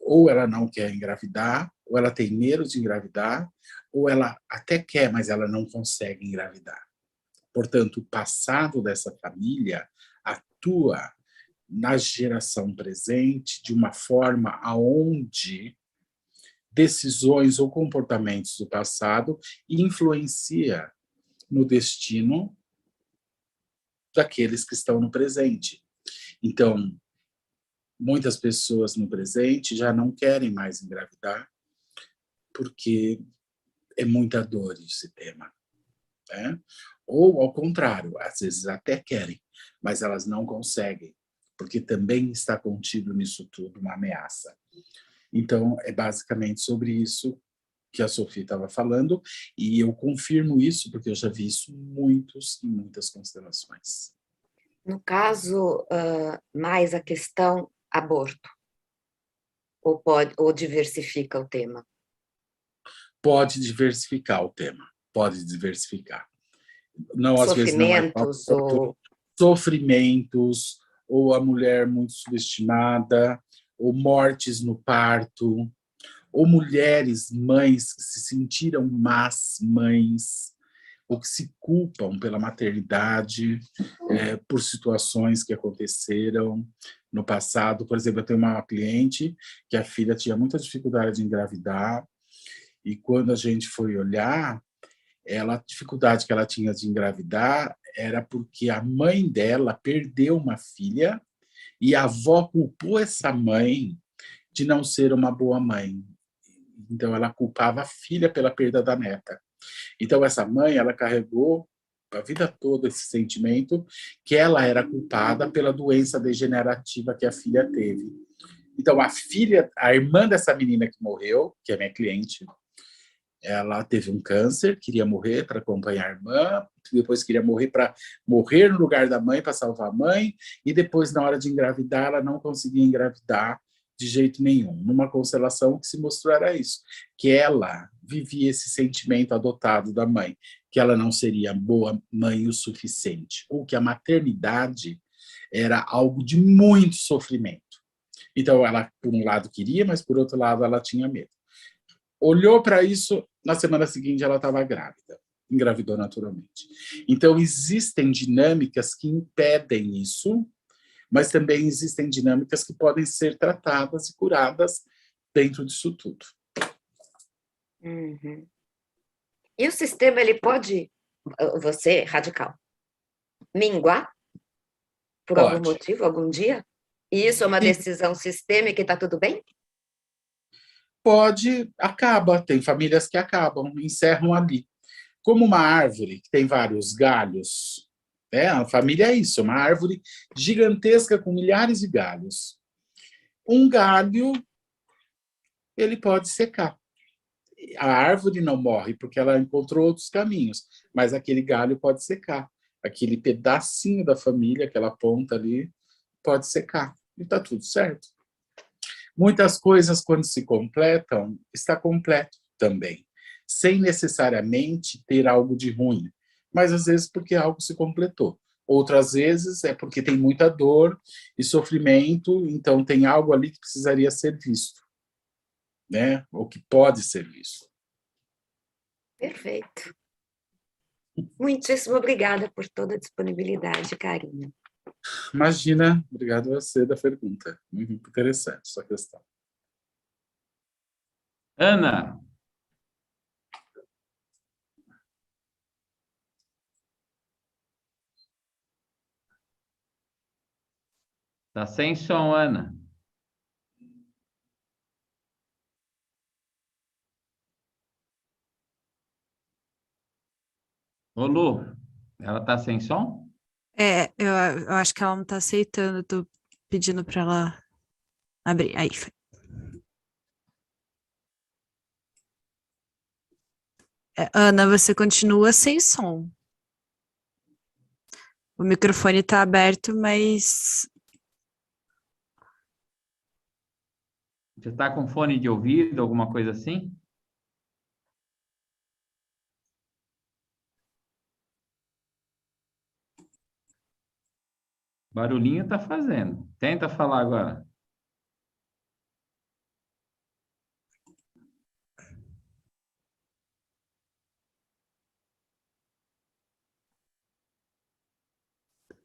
ou ela não quer engravidar, ou ela tem medo de engravidar, ou ela até quer, mas ela não consegue engravidar. Portanto, o passado dessa família atua na geração presente de uma forma aonde decisões ou comportamentos do passado influencia no destino daqueles que estão no presente. Então, muitas pessoas no presente já não querem mais engravidar porque é muita dor esse tema, né? Ou, ao contrário, às vezes até querem, mas elas não conseguem, porque também está contido nisso tudo uma ameaça. Então, é basicamente sobre isso que a Sofia estava falando, e eu confirmo isso, porque eu já vi isso em muitas constelações. No caso, mais a questão aborto, ou diversifica o tema? Pode diversificar o tema, pode diversificar. Não, às vezes não é aborto, sofrimentos, ou a mulher muito subestimada, ou mortes no parto, ou mulheres, mães que se sentiram más mães, ou que se culpam pela maternidade, por situações que aconteceram no passado. Por exemplo, eu tenho uma cliente que a filha tinha muita dificuldade de engravidar, e quando a gente foi olhar, a dificuldade que ela tinha de engravidar era porque a mãe dela perdeu uma filha e a avó culpou essa mãe de não ser uma boa mãe. Então, ela culpava a filha pela perda da neta. Então, essa mãe, ela carregou a vida toda esse sentimento que ela era culpada pela doença degenerativa que a filha teve. Então, a irmã dessa menina que morreu, que é minha cliente, ela teve um câncer, queria morrer para acompanhar a irmã, depois queria morrer para morrer no lugar da mãe, para salvar a mãe, e depois, na hora de engravidar, ela não conseguia engravidar de jeito nenhum. Numa constelação que se mostrou era isso, que ela vivia esse sentimento adotado da mãe, que ela não seria boa mãe o suficiente, ou que a maternidade era algo de muito sofrimento. Então, ela, por um lado, queria, mas, por outro lado, ela tinha medo. Olhou para isso, na semana seguinte ela estava grávida, engravidou naturalmente. Então, existem dinâmicas que impedem isso, mas também existem dinâmicas que podem ser tratadas e curadas dentro disso tudo. Uhum. E o sistema, ele pode, você, radical, minguar por algum motivo, algum dia? E isso é uma decisão sistêmica e está tudo bem? Pode, acaba. Tem famílias que acabam, encerram ali. Como uma árvore que tem vários galhos, a família é isso, é uma árvore gigantesca com milhares de galhos. Um galho, ele pode secar. A árvore não morre porque ela encontrou outros caminhos, mas aquele galho pode secar. Aquele pedacinho da família, aquela ponta ali, pode secar. E está tudo certo. Muitas coisas, quando se completam, está completo também, sem necessariamente ter algo de ruim, mas às vezes porque algo se completou. Outras vezes é porque tem muita dor e sofrimento, então tem algo ali que precisaria ser visto, né? Ou que pode ser visto. Perfeito. Muitíssimo obrigada por toda a disponibilidade e carinho. Imagina, obrigado a você da pergunta. Muito interessante essa questão. Ana. Está sem som, Ana. Ô, Lu, ela está sem som? Eu acho que ela não está aceitando, eu tô pedindo para ela abrir. Aí, foi. Ana, você continua sem som. O microfone está aberto, mas... Você está com fone de ouvido, alguma coisa assim? Barulhinho está fazendo. Tenta falar agora.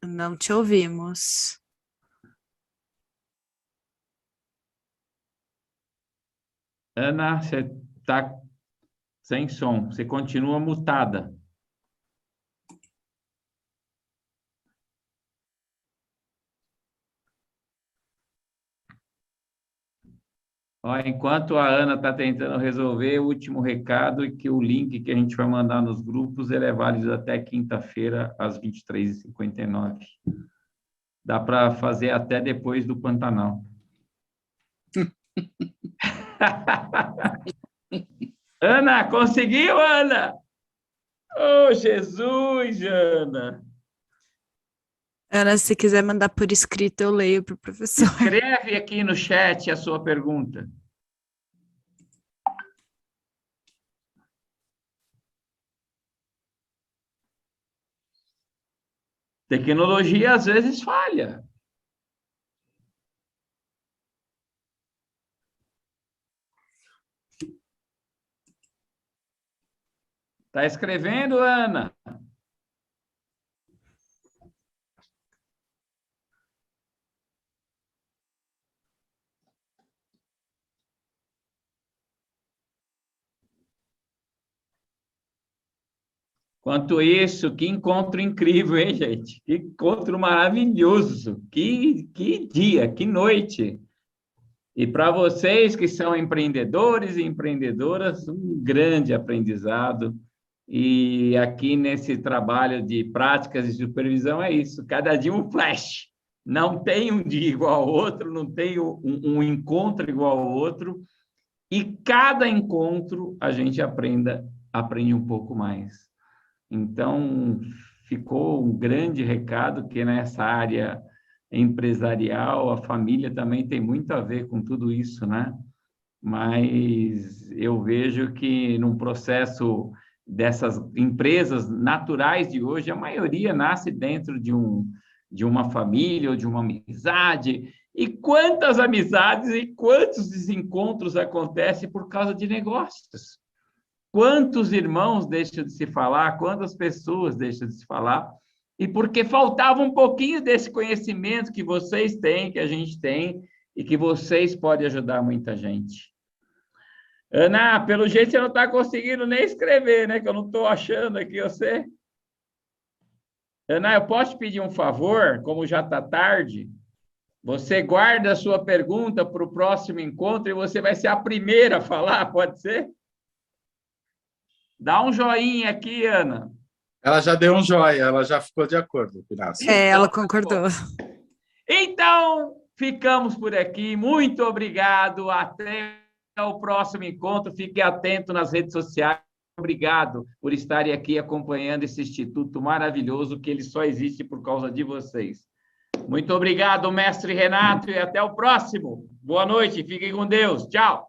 Não te ouvimos. Ana, você está sem som. Você continua mutada. Ó, enquanto a Ana está tentando resolver, o último recado é que o link que a gente vai mandar nos grupos ele é válido até quinta-feira, às 23h59. Dá para fazer até depois do Pantanal. Ana, conseguiu, Ana? Oh, Jesus, Ana. Ana, se quiser mandar por escrito, eu leio para o professor. Escreve aqui no chat a sua pergunta. Tecnologia às vezes falha. Está escrevendo, Ana? Quanto isso, que encontro incrível, hein, gente? Que encontro maravilhoso. Que dia, que noite. E para vocês que são empreendedores e empreendedoras, um grande aprendizado. E aqui nesse trabalho de práticas e supervisão é isso, cada dia um flash. Não tem um dia igual ao outro, não tem um encontro igual ao outro. E cada encontro a gente aprende um pouco mais. Então, ficou um grande recado que nessa área empresarial, a família também tem muito a ver com tudo isso, né? Mas eu vejo que num processo dessas empresas naturais de hoje, a maioria nasce dentro de uma família ou de uma amizade. E quantas amizades e quantos desencontros acontecem por causa de negócios? Quantos irmãos deixam de se falar, quantas pessoas deixam de se falar, e porque faltava um pouquinho desse conhecimento que vocês têm, que a gente tem, e que vocês podem ajudar muita gente. Ana, pelo jeito você não está conseguindo nem escrever, né? Que eu não estou achando aqui você. Ana, eu posso te pedir um favor, como já está tarde? Você guarda a sua pergunta para o próximo encontro e você vai ser a primeira a falar, pode ser? Dá um joinha aqui, Ana. Ela já deu um joia, ela já ficou de acordo, Pinácio. Ela concordou. Então, ficamos por aqui. Muito obrigado. Até o próximo encontro. Fique atento nas redes sociais. Obrigado por estarem aqui acompanhando esse instituto maravilhoso, que ele só existe por causa de vocês. Muito obrigado, mestre Renato, e até o próximo. Boa noite. Fiquem com Deus. Tchau.